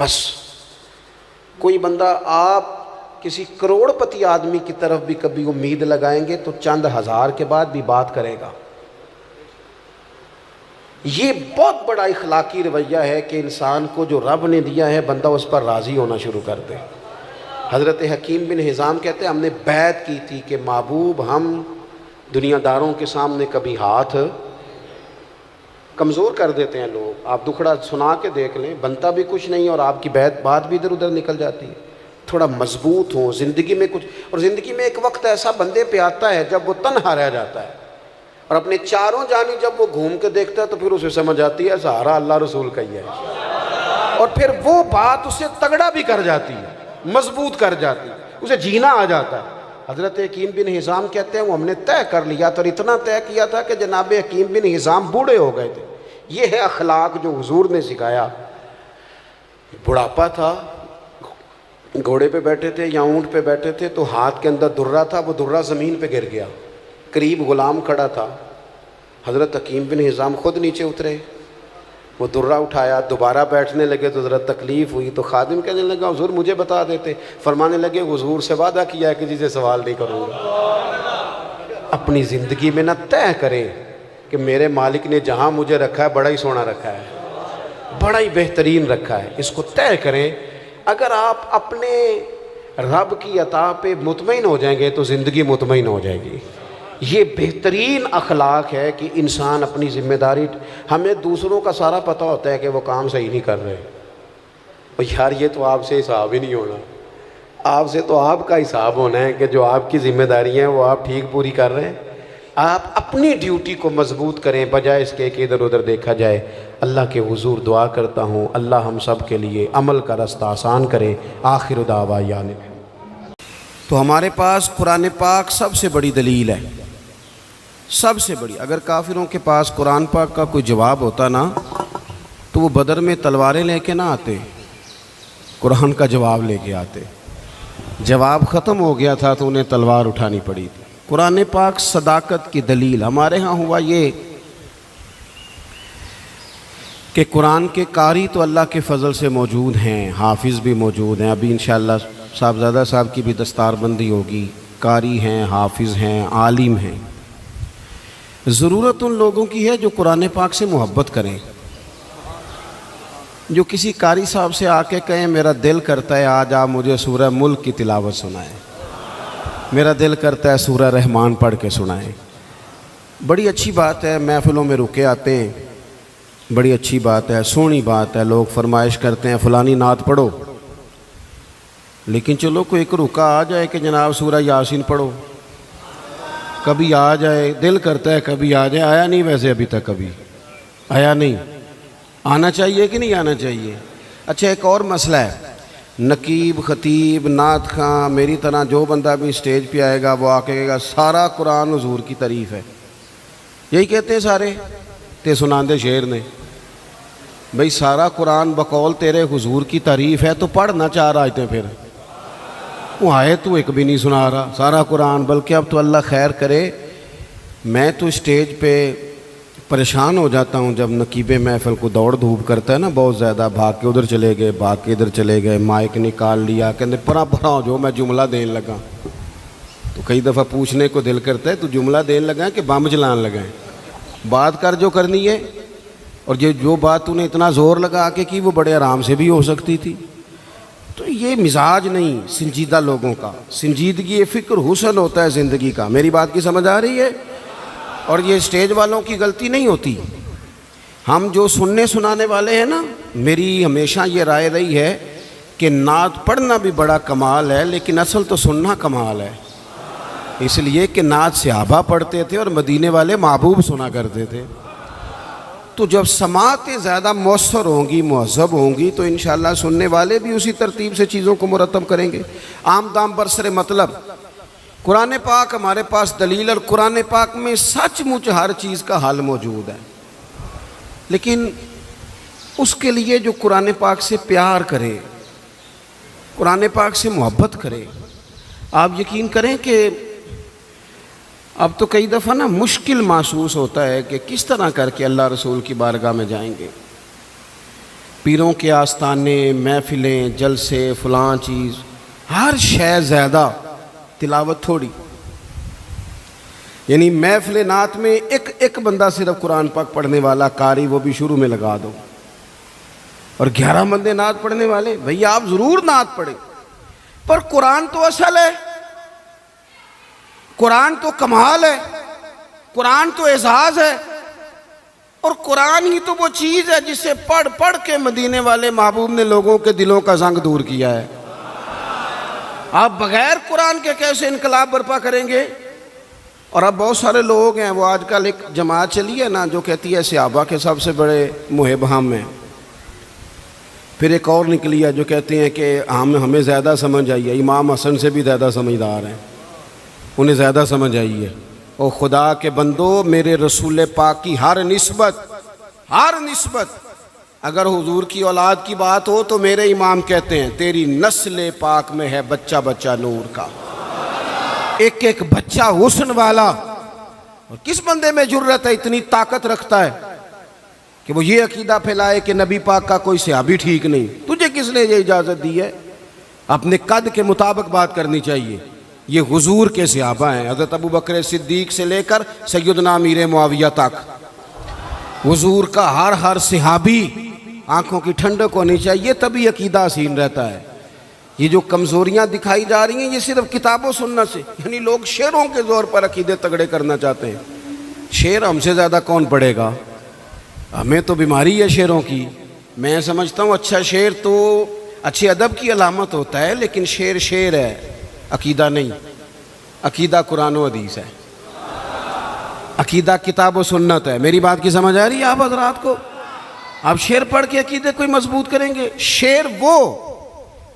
بس کوئی بندہ آپ کسی کروڑ پتی آدمی کی طرف بھی کبھی امید لگائیں گے تو چند ہزار کے بعد بھی بات کرے گا۔ یہ بہت بڑا اخلاقی رویہ ہے کہ انسان کو جو رب نے دیا ہے بندہ اس پر راضی ہونا شروع کر دے۔ حضرت حکیم بن حزام کہتے ہیں ہم نے بیعت کی تھی کہ محبوب ہم دنیا داروں کے سامنے کبھی ہاتھ کمزور کر دیتے ہیں لوگ، آپ دکھڑا سنا کے دیکھ لیں، بنتا بھی کچھ نہیں اور آپ کی بات بھی ادھر ادھر نکل جاتی ہے۔ تھوڑا مضبوط ہوں زندگی میں کچھ، اور زندگی میں ایک وقت ایسا بندے پہ آتا ہے جب وہ تنہا رہ جاتا ہے اور اپنے چاروں جانب جب وہ گھوم کے دیکھتا ہے تو پھر اسے سمجھ آتی ہے سہارا اللہ رسول کا ہی ہے، اور پھر وہ بات اسے تگڑا بھی کر جاتی ہے، مضبوط کر جاتی ہے، اسے جینا آ جاتا ہے۔ حضرت حکیم بن حزام کہتے ہیں وہ ہم نے طے کر لیا تھا اور اتنا طے کیا تھا کہ جناب حکیم بن حزام بوڑھے ہو گئے تھے۔ یہ ہے اخلاق جو حضور نے سکھایا۔ بڑھاپا تھا، گھوڑے پہ بیٹھے تھے یا اونٹ پہ بیٹھے تھے تو ہاتھ کے اندر درہ تھا، وہ درہ زمین پہ گر گیا، قریب غلام کھڑا تھا، حضرت حکیم بن حزام خود نیچے اترے، وہ درہ اٹھایا، دوبارہ بیٹھنے لگے تو ذرا تکلیف ہوئی تو خادم کہنے لگا حضور مجھے بتا دیتے، فرمانے لگے حضور سے وعدہ کیا ہے کہ جسے سوال نہیں کروں گا۔ اپنی زندگی میں نہ طے کریں کہ میرے مالک نے جہاں مجھے رکھا ہے بڑا ہی سونا رکھا ہے، بڑا ہی بہترین رکھا ہے، اس کو طے کریں۔ اگر آپ اپنے رب کی عطا پہ مطمئن ہو جائیں گے تو زندگی مطمئن ہو جائے گی۔ یہ بہترین اخلاق ہے کہ انسان اپنی ذمہ داری، ہمیں دوسروں کا سارا پتہ ہوتا ہے کہ وہ کام صحیح نہیں کر رہے، اور یار یہ تو آپ سے حساب ہی نہیں ہونا، آپ سے تو آپ کا حساب ہونا ہے کہ جو آپ کی ذمہ داری ہیں وہ آپ ٹھیک پوری کر رہے ہیں۔ آپ اپنی ڈیوٹی کو مضبوط کریں بجائے اس کے کہ ادھر ادھر دیکھا جائے۔ اللہ کے حضور دعا کرتا ہوں اللہ ہم سب کے لیے عمل کا رستہ آسان کرے۔ آخر دعوانا۔ تو ہمارے پاس قرآن پاک سب سے بڑی دلیل ہے، سب سے بڑی۔ اگر کافروں کے پاس قرآن پاک کا کوئی جواب ہوتا نا تو وہ بدر میں تلواریں لے کے نہ آتے، قرآن کا جواب لے کے آتے۔ جواب ختم ہو گیا تھا تو انہیں تلوار اٹھانی پڑی تھی۔ قرآن پاک صداقت کی دلیل۔ ہمارے ہاں ہوا یہ کہ قرآن کے قاری تو اللہ کے فضل سے موجود ہیں، حافظ بھی موجود ہیں، ابھی انشاءاللہ صاحبزادہ صاحب کی بھی دستار بندی ہوگی، قاری ہیں، حافظ ہیں، عالم ہیں۔ ضرورت ان لوگوں کی ہے جو قرآن پاک سے محبت کریں، جو کسی قاری صاحب سے آ کے کہیں میرا دل کرتا ہے آج آپ مجھے سورہ ملک کی تلاوت سنائیں، میرا دل کرتا ہے سورہ رحمان پڑھ کے سنائیں۔ بڑی اچھی بات ہے، محفلوں میں رکے آتے ہیں، بڑی اچھی بات ہے، سونی بات ہے، لوگ فرمائش کرتے ہیں فلانی نعت پڑھو، لیکن چلو کوئی ایک رکا آ جائے کہ جناب سورہ یاسین پڑھو، کبھی آ جائے، دل کرتا ہے کبھی آ جائے، آیا نہیں ویسے ابھی تک، کبھی آیا نہیں، آنا چاہیے کہ نہیں آنا چاہیے؟ اچھا ایک اور مسئلہ ہے، نقیب خطیب نعت خواں میری طرح جو بندہ بھی اسٹیج پہ آئے گا وہ آ کے کہے گا سارا قرآن حضور کی تعریف ہے، یہی کہتے ہیں سارے تے سناندے شعر نے، بھئی سارا قرآن بقول تیرے حضور کی تعریف ہے تو پڑھ نہ چار آیتیں، پھر وہ آئے تو ایک بھی نہیں سنا رہا سارا قرآن۔ بلکہ اب تو اللہ خیر کرے، میں تو اسٹیج پہ پریشان ہو جاتا ہوں جب نقیب محفل کو دوڑ دھوپ کرتا ہے نا بہت زیادہ، بھاگ کے ادھر چلے گئے، بھاگ کے ادھر چلے گئے، مائک نکال لیا، کہتے پرا ہو جو میں جملہ دین لگا، تو کئی دفعہ پوچھنے کو دل کرتا ہے تو جملہ دین لگا کہ بم جلان لگا ہے، بات کر جو کرنی ہے، اور جو بات تو نے اتنا زور لگا کے کی وہ بڑے آرام سے بھی ہو سکتی تھی۔ تو یہ مزاج نہیں سنجیدہ لوگوں کا، سنجیدگی فکر حسن ہوتا ہے زندگی کا۔ میری بات کی سمجھ آ رہی ہے؟ اور یہ اسٹیج والوں کی غلطی نہیں ہوتی، ہم جو سننے سنانے والے ہیں نا، میری ہمیشہ یہ رائے رہی ہے کہ نعت پڑھنا بھی بڑا کمال ہے لیکن اصل تو سننا کمال ہے، اس لیے کہ نعت صحابہ پڑھتے تھے اور مدینے والے محبوب سنا کرتے تھے۔ تو جب سماعتیں زیادہ مؤثر ہوں گی، مہذب ہوں گی، تو انشاءاللہ سننے والے بھی اسی ترتیب سے چیزوں کو مرتب کریں گے۔ عام دام برسر مطلب قرآن پاک ہمارے پاس دلیل، اور قرآن پاک میں سچ مچ ہر چیز کا حل موجود ہے، لیکن اس کے لیے جو قرآن پاک سے پیار کرے، قرآن پاک سے محبت کرے، آپ یقین کریں کہ اب تو کئی دفعہ نا مشکل محسوس ہوتا ہے کہ کس طرح کر کے اللہ رسول کی بارگاہ میں جائیں گے۔ پیروں کے آستانے، محفلیں، جلسے، فلاں چیز، ہر شے زیادہ، تلاوت تھوڑی. یعنی محفل نعت میں ایک بندہ صرف قرآن پاک پڑھنے والا قاری، وہ بھی شروع میں لگا دو، اور 11 بندے نعت پڑھنے والے. بھئی آپ ضرور نعت پڑھیں، پر قرآن تو اصل ہے، قرآن تو کمال ہے، قرآن تو اعزاز ہے، اور قرآن ہی تو وہ چیز ہے جسے پڑھ پڑھ کے مدینے والے محبوب نے لوگوں کے دلوں کا زنگ دور کیا ہے. آپ بغیر قرآن کے کیسے انقلاب برپا کریں گے؟ اور اب بہت سارے لوگ ہیں، وہ آج کل ایک جماعت چلی ہے نا جو کہتی ہے صحابہ کے سب سے بڑے محب ہم ہیں. پھر ایک اور نکلی ہے جو کہتے ہیں کہ ہمیں زیادہ سمجھ آئی ہے، امام حسن سے بھی زیادہ سمجھدار ہیں، انہیں زیادہ سمجھ آئی ہے. او خدا کے بندو، میرے رسول پاک کی ہر نسبت اگر حضور کی اولاد کی بات ہو تو میرے امام کہتے ہیں تیری نسل پاک میں ہے بچہ بچہ نور کا، ایک ایک بچہ حسن والا. اور کس بندے میں جرت ہے، اتنی طاقت رکھتا ہے کہ وہ یہ عقیدہ پھیلائے کہ نبی پاک کا کوئی صحابی ٹھیک نہیں؟ تجھے کس نے یہ اجازت دی ہے؟ اپنے قد کے مطابق بات کرنی چاہیے. یہ حضور کے صحابہ ہیں، حضرت ابو بکر صدیق سے لے کر سیدنا امیر معاویہ تک. حضور کا ہر صحابی آنکھوں کی ٹھنڈک ہونی چاہیے، تبھی عقیدہ حسین رہتا ہے. یہ جو کمزوریاں دکھائی جا رہی ہیں یہ صرف کتاب و سنت سے، یعنی لوگ شعروں کے زور پر عقیدے تگڑے کرنا چاہتے ہیں. شعر ہم سے زیادہ کون پڑھے گا؟ ہمیں تو بیماری ہے شعروں کی. میں سمجھتا ہوں اچھا شعر تو اچھے ادب کی علامت ہوتا ہے، لیکن شعر ہے، عقیدہ نہیں. عقیدہ قرآن و حدیث ہے، عقیدہ کتاب و سنت ہے. میری بات کی سمجھ آ رہی ہے آپ حضرات کو؟ آپ شعر پڑھ کے عقیدے کوئی مضبوط کریں گے؟ شعر وہ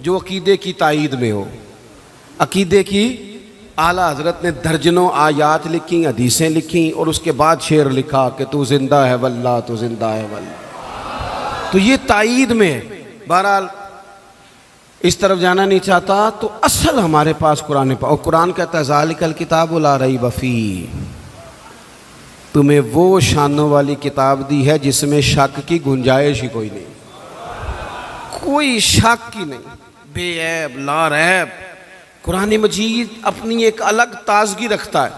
جو عقیدے کی تائید میں ہو. عقیدے کی اعلیٰ حضرت نے درجنوں آیات لکھی، حدیثیں لکھی، اور اس کے بعد شعر لکھا کہ تو زندہ ہے واللہ، تو زندہ ہے واللہ. تو یہ تائید میں ہے. بہرحال اس طرف جانا نہیں چاہتا، تو اصل ہمارے پاس قرآن پاک، اور قرآن کہتا ہے ذالک الکتاب لا ریب فیہ، تمہیں وہ شانوں والی کتاب دی ہے جس میں شک کی گنجائش ہی کوئی نہیں، کوئی شک ہی نہیں، بے عیب لا ریب. قرآن مجید اپنی ایک الگ تازگی رکھتا ہے،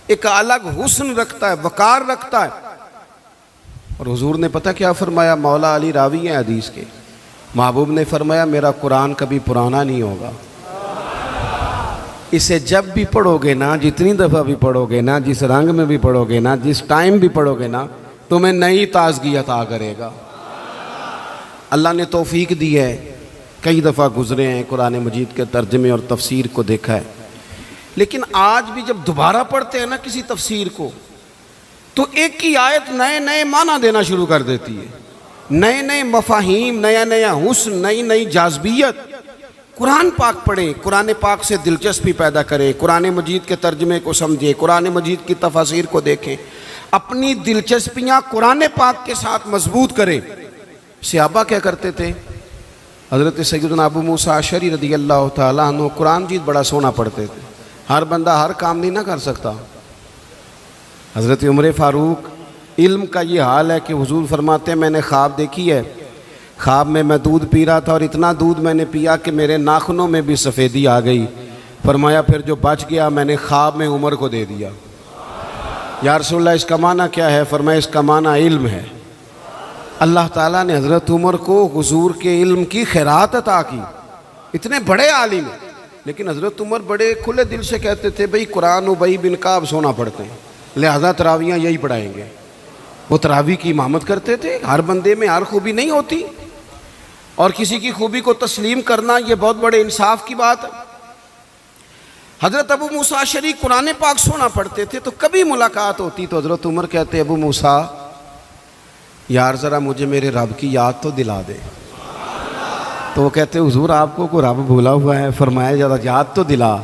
ایک الگ حسن رکھتا ہے، وقار رکھتا ہے. اور حضور نے پتہ کیا فرمایا؟ مولا علی راوی ہیں حدیث کے، محبوب نے فرمایا میرا قرآن کبھی پرانا نہیں ہوگا، اسے جب بھی پڑھو گے نا، جتنی دفعہ بھی پڑھو گے نا، جس رنگ میں بھی پڑھو گے نا، جس ٹائم بھی پڑھو گے نا، تمہیں نئی تازگی عطا کرے گا. اللہ نے توفیق دی ہے، کئی دفعہ گزرے ہیں قرآن مجید کے ترجمے اور تفسیر کو دیکھا ہے، لیکن آج بھی جب دوبارہ پڑھتے ہیں نا کسی تفسیر کو تو ایک ہی آیت نئے معنی دینا شروع کر دیتی ہے، نئے مفاہیم، نیا حسن، نئی جاذبیت. قرآن پاک پڑھیں، قرآن پاک سے دلچسپی پیدا کریں، قرآن مجید کے ترجمے کو سمجھیں، قرآن مجید کی تفاسیر کو دیکھیں، اپنی دلچسپیاں قرآن پاک کے ساتھ مضبوط کریں. صحابہ کیا کرتے تھے؟ حضرت سیدنا ابو موسیٰ اشعری رضی اللہ تعالیٰ عنہ قرآن مجید بڑا سونا پڑھتے تھے. ہر بندہ ہر کام نہیں نہ کر سکتا. حضرت عمر فاروق، علم کا یہ حال ہے کہ حضور فرماتے ہیں میں نے خواب دیکھی ہے، خواب میں دودھ پی رہا تھا اور اتنا دودھ میں نے پیا کہ میرے ناخنوں میں بھی سفیدی آ گئی. فرمایا پھر جو بچ گیا میں نے خواب میں عمر کو دے دیا. یا رسول اللہ اس کا معنی کیا ہے؟ فرمایا اس کا معنی علم ہے. اللہ تعالیٰ نے حضرت عمر کو حضور کے علم کی خیرات عطا کی، اتنے بڑے عالم ہیں. لیکن حضرت عمر بڑے کھلے دل سے کہتے تھے بھئی قرآن ابی بن کعب سونا پڑھتے ہیں، لہذا تراویاں یہی پڑھائیں گے. وہ تراوی کی امامت کرتے تھے. ہر بندے میں ہر خوبی نہیں ہوتی، اور کسی کی خوبی کو تسلیم کرنا یہ بہت بڑے انصاف کی بات ہے. حضرت ابو موسیٰ اشعری قرآن پاک سونا پڑھتے تھے، تو کبھی ملاقات ہوتی تو حضرت عمر کہتے ابو موسیٰ یار ذرا مجھے میرے رب کی یاد تو دلا دے. تو وہ کہتے حضور آپ کو کوئی رب بھولا ہوا ہے؟ فرمایا ذرا یاد تو دلا.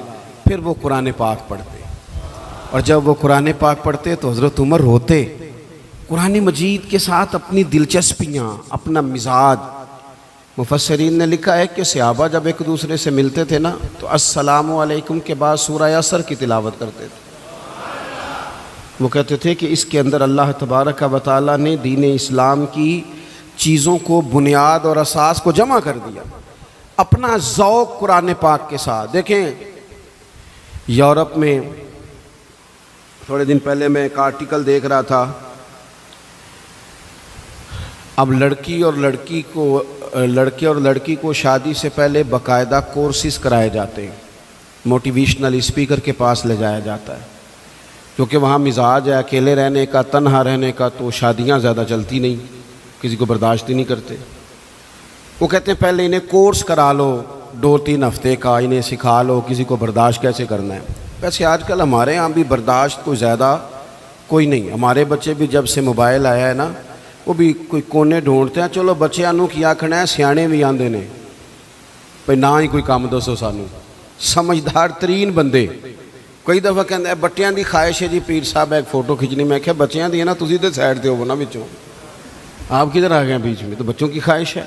پھر وہ قرآن پاک پڑھتے، اور جب وہ قرآن پاک پڑھتے تو حضرت عمر روتے. قرآن مجید کے ساتھ اپنی دلچسپیاں، اپنا مزاج. مفسرین نے لکھا ہے کہ صحابہ جب ایک دوسرے سے ملتے تھے نا تو السلام علیکم کے بعد سورہ عصر کی تلاوت کرتے تھے. وہ کہتے تھے کہ اس کے اندر اللہ تبارک و تعالیٰ نے دین اسلام کی چیزوں کو، بنیاد اور اساس کو جمع کر دیا، اپنا ذوق قرآن پاک کے ساتھ۔ دیکھیں یورپ میں تھوڑے دن پہلے میں ایک آرٹیکل دیکھ رہا تھا، اب لڑکے اور لڑکی کو شادی سے پہلے باقاعدہ کورسز کرائے جاتے ہیں، موٹیویشنل اسپیکر کے پاس لے جایا جاتا ہے، کیونکہ وہاں مزاج ہے اکیلے رہنے کا، تنہا رہنے کا، تو شادیاں زیادہ چلتی نہیں، کسی کو برداشت ہی نہیں کرتے۔ وہ کہتے ہیں پہلے انہیں کورس کرا لو 2-3 ہفتے کا، انہیں سکھا لو کسی کو برداشت کیسے کرنا ہے۔ ویسے آج کل ہمارے ہاں بھی برداشت کوئی زیادہ کوئی نہیں، ہمارے بچے بھی جب سے موبائل آیا ہے نا، وہ بھی کوئی کونے ڈھونڈتے ہیں، چلو بچیاں نوں کی آکھنا ہے، سیانے بھی آندے نے بھئی نہ ہی کوئی کام دسو سانوں، سمجھدار ترین بندے۔ کئی دفعہ کہتے ہیں بچیاں دی خواہش ہے جی پیر صاحب ایک فوٹو کھینچنی، میں کہا بچیاں دی ہے نا، تسی تے سائڈ تے ہو نا بچوں، آپ کدھر آ گئے ہیں بیچ میں؟ تو بچوں کی خواہش ہے،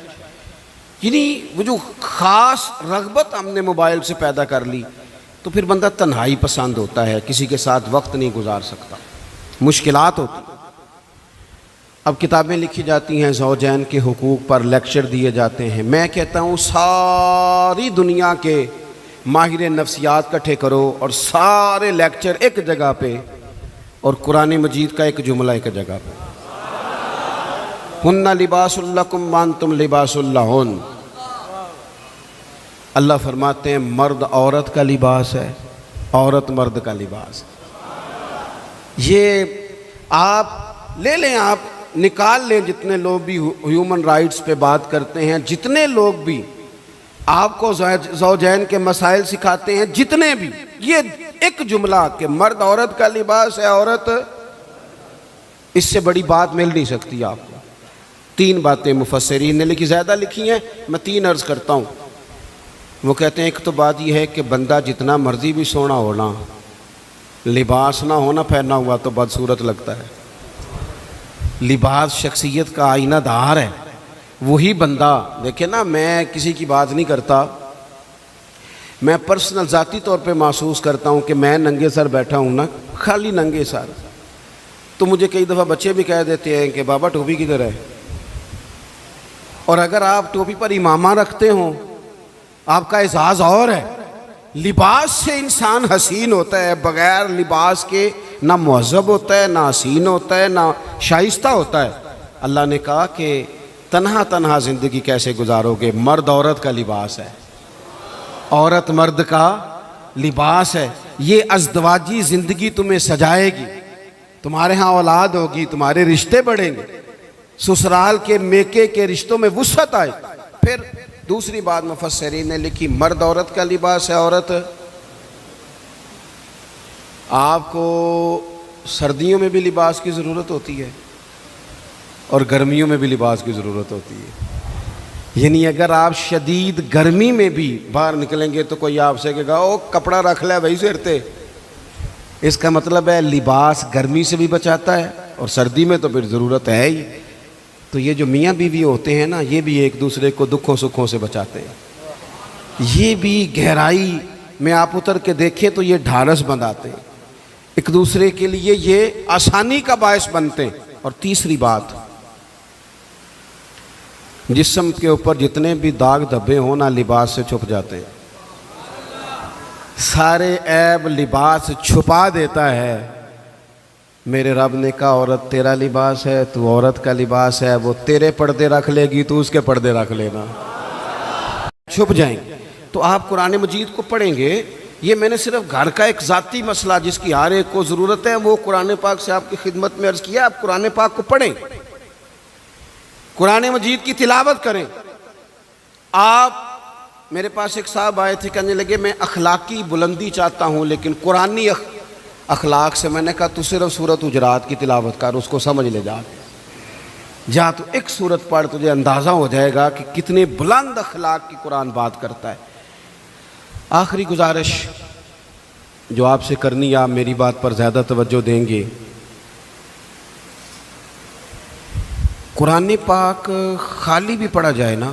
یعنی وہ جو خاص رغبت ہم نے موبائل سے پیدا کر لی، تو پھر بندہ تنہائی پسند ہوتا ہے، کسی کے ساتھ وقت نہیں گزار سکتا، مشکلات ہوتی ہیں۔ اب کتابیں لکھی جاتی ہیں، زوجین کے حقوق پر لیکچر دیے جاتے ہیں۔ میں کہتا ہوں ساری دنیا کے ماہر نفسیات کٹھے کرو اور سارے لیکچر ایک جگہ پہ، اور قرآن مجید کا ایک جملہ ایک جگہ پہ، ہن لباس لکم وانتم لباس لہن۔ اللہ فرماتے ہیں مرد عورت کا لباس ہے، عورت مرد کا لباس۔ یہ آپ لے لیں، آپ نکال لیں، جتنے لوگ بھی ہیومن رائٹس پہ بات کرتے ہیں، جتنے لوگ بھی آپ کو زوجین کے مسائل سکھاتے ہیں، جتنے بھی، یہ ایک جملہ کہ مرد عورت کا لباس ہے، عورت، اس سے بڑی بات مل نہیں سکتی آپ کو۔ 3 باتیں مفسرین نے لکھی، زیادہ لکھی ہیں، میں 3 عرض کرتا ہوں۔ وہ کہتے ہیں ایک تو بات یہ ہے کہ بندہ جتنا مرضی بھی سونا ہونا، لباس نہ ہونا پہنا ہوا تو بدصورت لگتا ہے۔ لباس شخصیت کا آئینہ دار ہے۔ وہی بندہ دیکھیں نا، میں کسی کی بات نہیں کرتا، میں پرسنل ذاتی طور پہ محسوس کرتا ہوں کہ میں ننگے سر بیٹھا ہوں نا، خالی ننگے سر، تو مجھے کئی دفعہ بچے بھی کہہ دیتے ہیں کہ بابا ٹوپی کدھر ہے؟ اور اگر آپ ٹوپی پر امامہ رکھتے ہوں، آپ کا اعزاز اور ہے۔ لباس سے انسان حسین ہوتا ہے، بغیر لباس کے نہ مہذب ہوتا ہے، نہ حسین ہوتا ہے، نہ شائستہ ہوتا ہے۔ اللہ نے کہا کہ تنہا زندگی کیسے گزارو گے؟ مرد عورت کا لباس ہے، عورت مرد کا لباس ہے۔ یہ ازدواجی زندگی تمہیں سجائے گی، تمہارے ہاں اولاد ہوگی، تمہارے رشتے بڑھیں گے، سسرال کے میکے کے رشتوں میں وسعت آئے۔ پھر دوسری بات مفسرین نے لکھی، مرد عورت کا لباس ہے، عورت، آپ کو سردیوں میں بھی لباس کی ضرورت ہوتی ہے اور گرمیوں میں بھی لباس کی ضرورت ہوتی ہے۔ یعنی اگر آپ شدید گرمی میں بھی باہر نکلیں گے تو کوئی آپ سے کہے گا او کپڑا رکھ لے بھائی سرتے، اس کا مطلب ہے لباس گرمی سے بھی بچاتا ہے اور سردی میں تو پھر ضرورت ہے ہی۔ تو یہ جو میاں بیوی ہوتے ہیں نا، یہ بھی ایک دوسرے کو دکھوں سکھوں سے بچاتے ہیں۔ یہ بھی گہرائی میں آپ اتر کے دیکھیں تو یہ ڈھارس بندھاتے ہیں، ایک دوسرے کے لیے یہ آسانی کا باعث بنتے ہیں۔ اور تیسری بات، جسم کے اوپر جتنے بھی داغ دھبے ہوں نا، لباس سے چھپ جاتے ہیں۔ سارے عیب لباس چھپا دیتا ہے۔ میرے رب نے کہا عورت تیرا لباس ہے، تو عورت کا لباس ہے، وہ تیرے پردے رکھ لے گی، تو اس کے پردے رکھ لینا، چھپ جائیں گے۔ تو آپ قرآن مجید کو پڑھیں گے، یہ میں نے صرف گھر کا ایک ذاتی مسئلہ جس کی ہر ایک کو ضرورت ہے، وہ قرآن پاک سے آپ کی خدمت میں عرض کیا۔ آپ قرآن پاک کو پڑھیں، قرآن مجید کی تلاوت کریں۔ آپ، میرے پاس ایک صاحب آئے تھے، کہنے لگے میں اخلاقی بلندی چاہتا ہوں لیکن قرآنی اخلاق سے، میں نے کہا تو صرف سورۃ حجرات کی تلاوت کر، اس کو سمجھ لے جا تو ایک سورت پڑھ، تجھے اندازہ ہو جائے گا کہ کتنے بلند اخلاق کی قرآن بات کرتا ہے۔ آخری گزارش جو آپ سے کرنی، آپ میری بات پر زیادہ توجہ دیں گے۔ قرآن پاک خالی بھی پڑھا جائے نا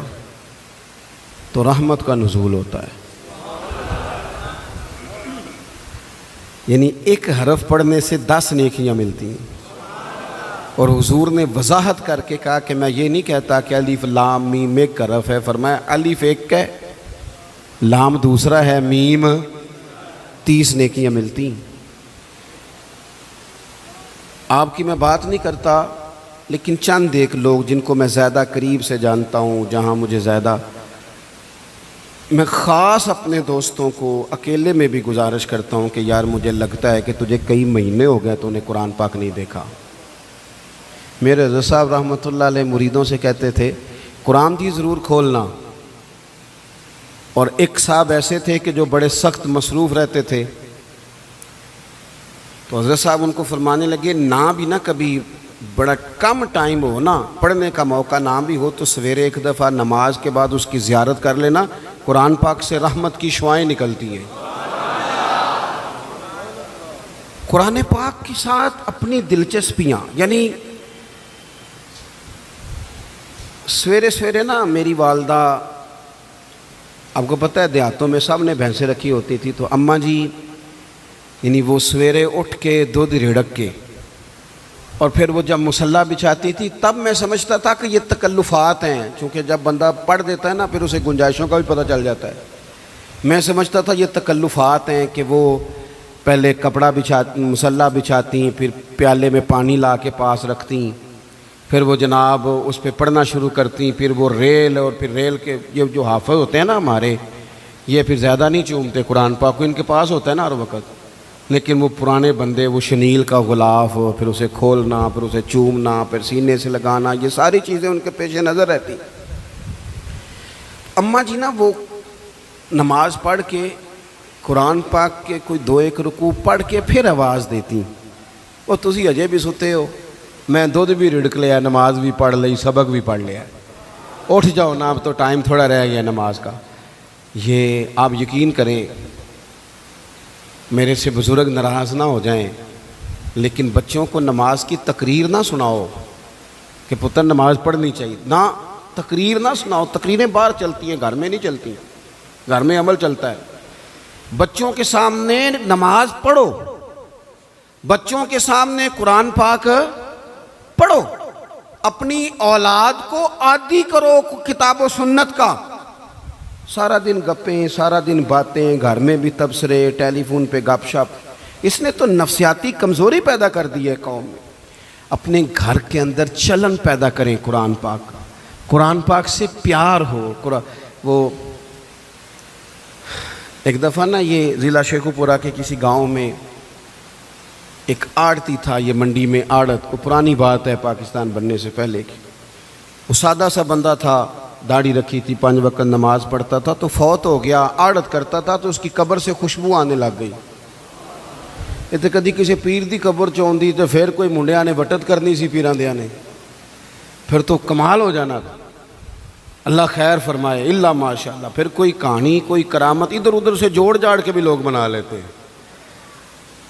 تو رحمت کا نزول ہوتا ہے۔ یعنی ایک حرف پڑھنے سے 10 نیکیاں ملتی ہیں، اور حضور نے وضاحت کر کے کہا کہ میں یہ نہیں کہتا کہ الف لام میم ایک حرف ہے، فرمایا الف ایک ہے، لام دوسرا ہے، میم 30 نیکیاں ملتی ہیں۔ آپ کی میں بات نہیں کرتا، لیکن چند ایک لوگ جن کو میں زیادہ قریب سے جانتا ہوں، جہاں مجھے زیادہ، میں خاص اپنے دوستوں کو اکیلے میں بھی گزارش کرتا ہوں کہ یار مجھے لگتا ہے کہ تجھے کئی مہینے ہو گئے تو نے قرآن پاک نہیں دیکھا۔ میرے حضرت صاحب رحمۃ اللہ علیہ مریدوں سے کہتے تھے قرآن دی ضرور کھولنا، اور ایک صاحب ایسے تھے کہ جو بڑے سخت مصروف رہتے تھے، تو حضرت صاحب ان کو فرمانے لگے نہ بھی نہ کبھی بڑا کم ٹائم ہو نا، پڑھنے کا موقع نہ بھی ہو تو سویرے ایک دفعہ نماز کے بعد اس کی زیارت کر لینا، قرآن پاک سے رحمت کی شعائیں نکلتی ہیں۔ قرآن پاک کے ساتھ اپنی دلچسپیاں، یعنی سویرے سویرے نا میری والدہ، آپ کو پتہ ہے دیہاتوں میں سب نے بھینسیں رکھی ہوتی تھی، تو اماں جی یعنی وہ سویرے اٹھ کے دودھ رڑک کے اور پھر وہ جب مصلی بچھاتی تھی، تب میں سمجھتا تھا کہ یہ تکلفات ہیں، چونکہ جب بندہ پڑھ دیتا ہے نا پھر اسے گنجائشوں کا بھی پتہ چل جاتا ہے۔ میں سمجھتا تھا یہ تکلفات ہیں کہ وہ پہلے کپڑا مصلی بچھاتی، پھر پیالے میں پانی لا کے پاس رکھتی، پھر وہ جناب اس پہ پڑھنا شروع کرتی، پھر وہ ریل، اور پھر ریل کے یہ جو حافظ ہوتے ہیں نا ہمارے، یہ پھر زیادہ نہیں چومتے قرآن پاک کو، ان کے پاس ہوتا ہے نا ہر وقت، لیکن وہ پرانے بندے وہ شنیل کا غلاف، پھر اسے کھولنا، پھر اسے چومنا، پھر سینے سے لگانا، یہ ساری چیزیں ان کے پیش نظر رہتی۔ اماں جی نا وہ نماز پڑھ کے قرآن پاک کے کوئی 2-1 رکوع پڑھ کے پھر آواز دیتی، اور تسی اجے بھی ستے ہو، میں دودھ بھی رڑک لیا، نماز بھی پڑھ لی، سبق بھی پڑھ لیا، اٹھ جاؤ نا، اب تو ٹائم تھوڑا رہ گیا نماز کا۔ یہ آپ یقین کریں، میرے سے بزرگ ناراض نہ ہو جائیں، لیکن بچوں کو نماز کی تقریر نہ سناؤ کہ پتر نماز پڑھنی چاہیے، نہ تقریر نہ سناؤ، تقریریں باہر چلتی ہیں، گھر میں نہیں چلتی، گھر میں عمل چلتا ہے۔ بچوں کے سامنے نماز پڑھو، بچوں کے سامنے قرآن پاک پڑھو، اپنی اولاد کو عادی کرو کتاب و سنت کا۔ سارا دن گپیں، سارا دن باتیں، گھر میں بھی تبصرے، ٹیلی فون پہ گپ شپ، اس نے تو نفسیاتی کمزوری پیدا کر دی ہے قوم میں۔ اپنے گھر کے اندر چلن پیدا کریں قرآن پاک کا، قرآن پاک سے پیار ہو۔ وہ ایک دفعہ نا یہ ضلع شیخو پورہ کے کسی گاؤں میں ایک آڑتی تھا، یہ منڈی میں آڑت، وہ پرانی بات ہے پاکستان بننے سے پہلے کی، وہ سادہ سا بندہ تھا، داڑھی رکھی تھی، 5 وقت نماز پڑھتا تھا، تو فوت ہو گیا، آڑت کرتا تھا تو اس کی قبر سے خوشبو آنے لگ گئی۔ یہ تو کدی کسی پیر دی قبر چوندی تو پھر کوئی منڈیاں نے وٹت کرنی سی پیراں دیاں نے، پھر تو کمال ہو جانا تھا، اللہ خیر فرمائے، اللہ ماشاءاللہ۔ پھر کوئی کہانی، کوئی کرامت ادھر ادھر سے جوڑ جاڑ کے بھی لوگ بنا لیتے ہیں،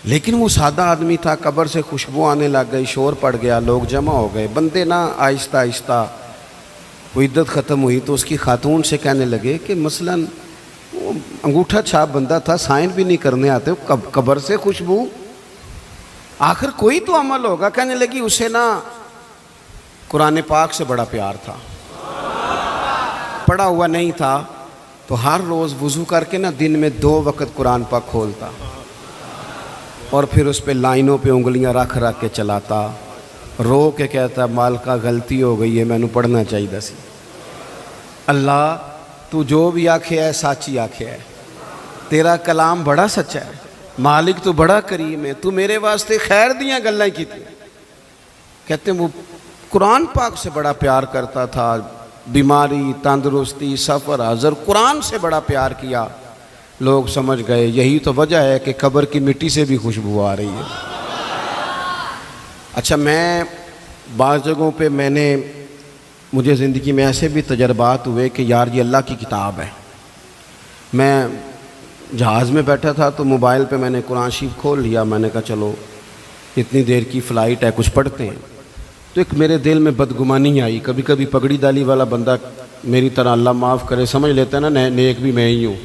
لیکن وہ سادہ آدمی تھا، قبر سے خوشبو آنے لگ گئی، شور پڑ گیا، لوگ جمع ہو گئے، بندے نا آہستہ آہستہ وہ عدت ختم ہوئی تو اس کی خاتون سے کہنے لگے کہ مثلاً وہ انگوٹھا چھاپ بندہ تھا، سائن بھی نہیں کرنے آتے، قبر سے خوشبو، آخر کوئی تو عمل ہوگا۔ کہنے لگی اسے نا قرآن پاک سے بڑا پیار تھا، پڑھا ہوا نہیں تھا، تو ہر روز وضو کر کے نا دن میں 2 وقت قرآن پاک کھولتا اور پھر اس پہ لائنوں پہ انگلیاں رکھ رکھ کے چلاتا، رو کے کہتا مالکا غلطی ہو گئی ہے، میں نے پڑھنا چاہیے سی، اللہ تو جو بھی آکھے ہے سچی آکھے ہے، تیرا کلام بڑا سچا ہے، مالک تو بڑا کریم ہے، تو میرے واسطے خیر دیاں گلاں کی تھی۔ کہتے ہیں وہ قرآن پاک سے بڑا پیار کرتا تھا، بیماری، تندرستی، سفر، حضر، قرآن سے بڑا پیار کیا۔ لوگ سمجھ گئے یہی تو وجہ ہے کہ قبر کی مٹی سے بھی خوشبو آ رہی ہے۔ اچھا، میں بعض جگہوں پہ مجھے زندگی میں ایسے بھی تجربات ہوئے کہ یار یہ اللہ کی کتاب ہے۔ میں جہاز میں بیٹھا تھا تو موبائل پہ میں نے قرآن شریف کھول لیا، میں نے کہا چلو اتنی دیر کی فلائٹ ہے کچھ پڑھتے ہیں، تو ایک میرے دل میں بدگمانی آئی۔ کبھی کبھی پگڑی دالی والا بندہ میری طرح اللہ معاف کرے سمجھ لیتا ہے نا نیک بھی میں ہی ہوں،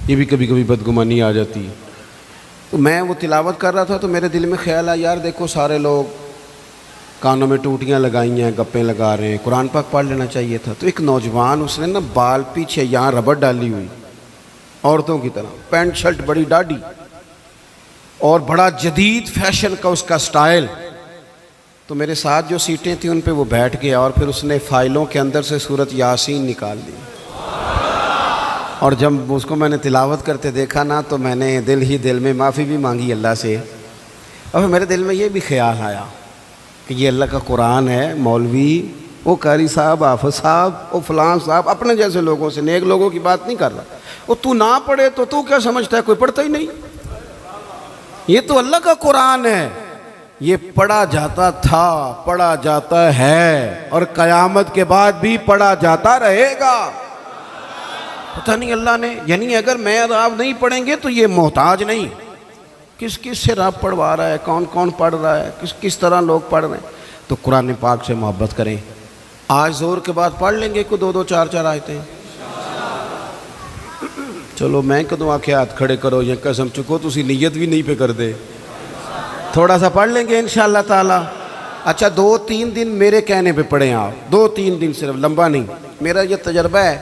یہ بھی کبھی کبھی بدگمانی آ جاتی ہے۔ تو میں وہ تلاوت کر رہا تھا تو میرے دل میں خیال آیا یار دیکھو سارے لوگ کانوں میں ٹوٹیاں لگائی ہیں، گپیں لگا رہے ہیں، قرآن پاک پڑھ لینا چاہیے تھا۔ تو ایک نوجوان، اس نے نا بال پیچھے یہاں ربڑ ڈالی ہوئی، عورتوں کی طرح، پینٹ شرٹ بڑی ڈاڑھی، اور بڑا جدید فیشن کا اس کا سٹائل۔ تو میرے ساتھ جو سیٹیں تھیں ان پہ وہ بیٹھ گیا، اور پھر اس نے فائلوں کے اندر سے سورۃ یاسین نکال دی، اور جب اس کو میں نے تلاوت کرتے دیکھا نا تو میں نے دل ہی دل میں معافی بھی مانگی اللہ سے، اور میرے دل میں یہ بھی خیال آیا کہ یہ اللہ کا قرآن ہے، مولوی وہ قاری صاحب، حافظ صاحب، وہ فلاں صاحب، اپنے جیسے لوگوں سے، نیک لوگوں کی بات نہیں کر رہا، وہ تو نہ پڑھے تو کیا سمجھتا ہے، کوئی پڑھتا ہی نہیں، یہ تو اللہ کا قرآن ہے، یہ پڑھا جاتا تھا، پڑھا جاتا ہے، اور قیامت کے بعد بھی پڑھا جاتا رہے گا۔ پتہ نہیں اللہ نے، یعنی اگر میں اور آپ نہیں پڑھیں گے تو یہ محتاج نہیں، کس کس سے رب پڑھوا رہا ہے، کون کون پڑھ رہا ہے، کس طرح لوگ پڑھ رہے ہیں۔ تو قرآن پاک سے محبت کریں۔ آج زور کے بعد پڑھ لیں گے کوئی دو چار آیتیں؟ چلو میں کدوں آکھے ہاتھ کھڑے کرو یا قسم چکو، تسی نیت بھی نہیں پہ کر دے، تھوڑا سا پڑھ لیں گے انشاءاللہ تعالی۔ اچھا 2-3 دن میرے کہنے پہ پڑھیں آپ، 2-3 دن، صرف لمبا نہیں۔ میرا یہ تجربہ ہے،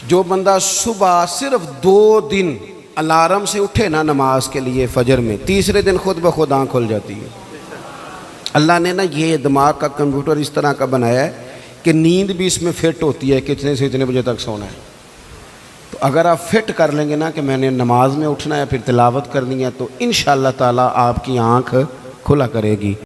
جو بندہ صبح صرف 2 دن الارم سے اٹھے نا نماز کے لیے فجر میں، تیسرے دن خود بخود آنکھ کھل جاتی ہے۔ اللہ نے نا یہ دماغ کا کمپیوٹر اس طرح کا بنایا ہے کہ نیند بھی اس میں فٹ ہوتی ہے کہ اتنے سے اتنے بجے تک سونا ہے۔ تو اگر آپ فٹ کر لیں گے نا کہ میں نے نماز میں اٹھنا ہے، پھر تلاوت کرنی ہے، تو انشاءاللہ تعالی آپ کی آنکھ کھلا کرے گی۔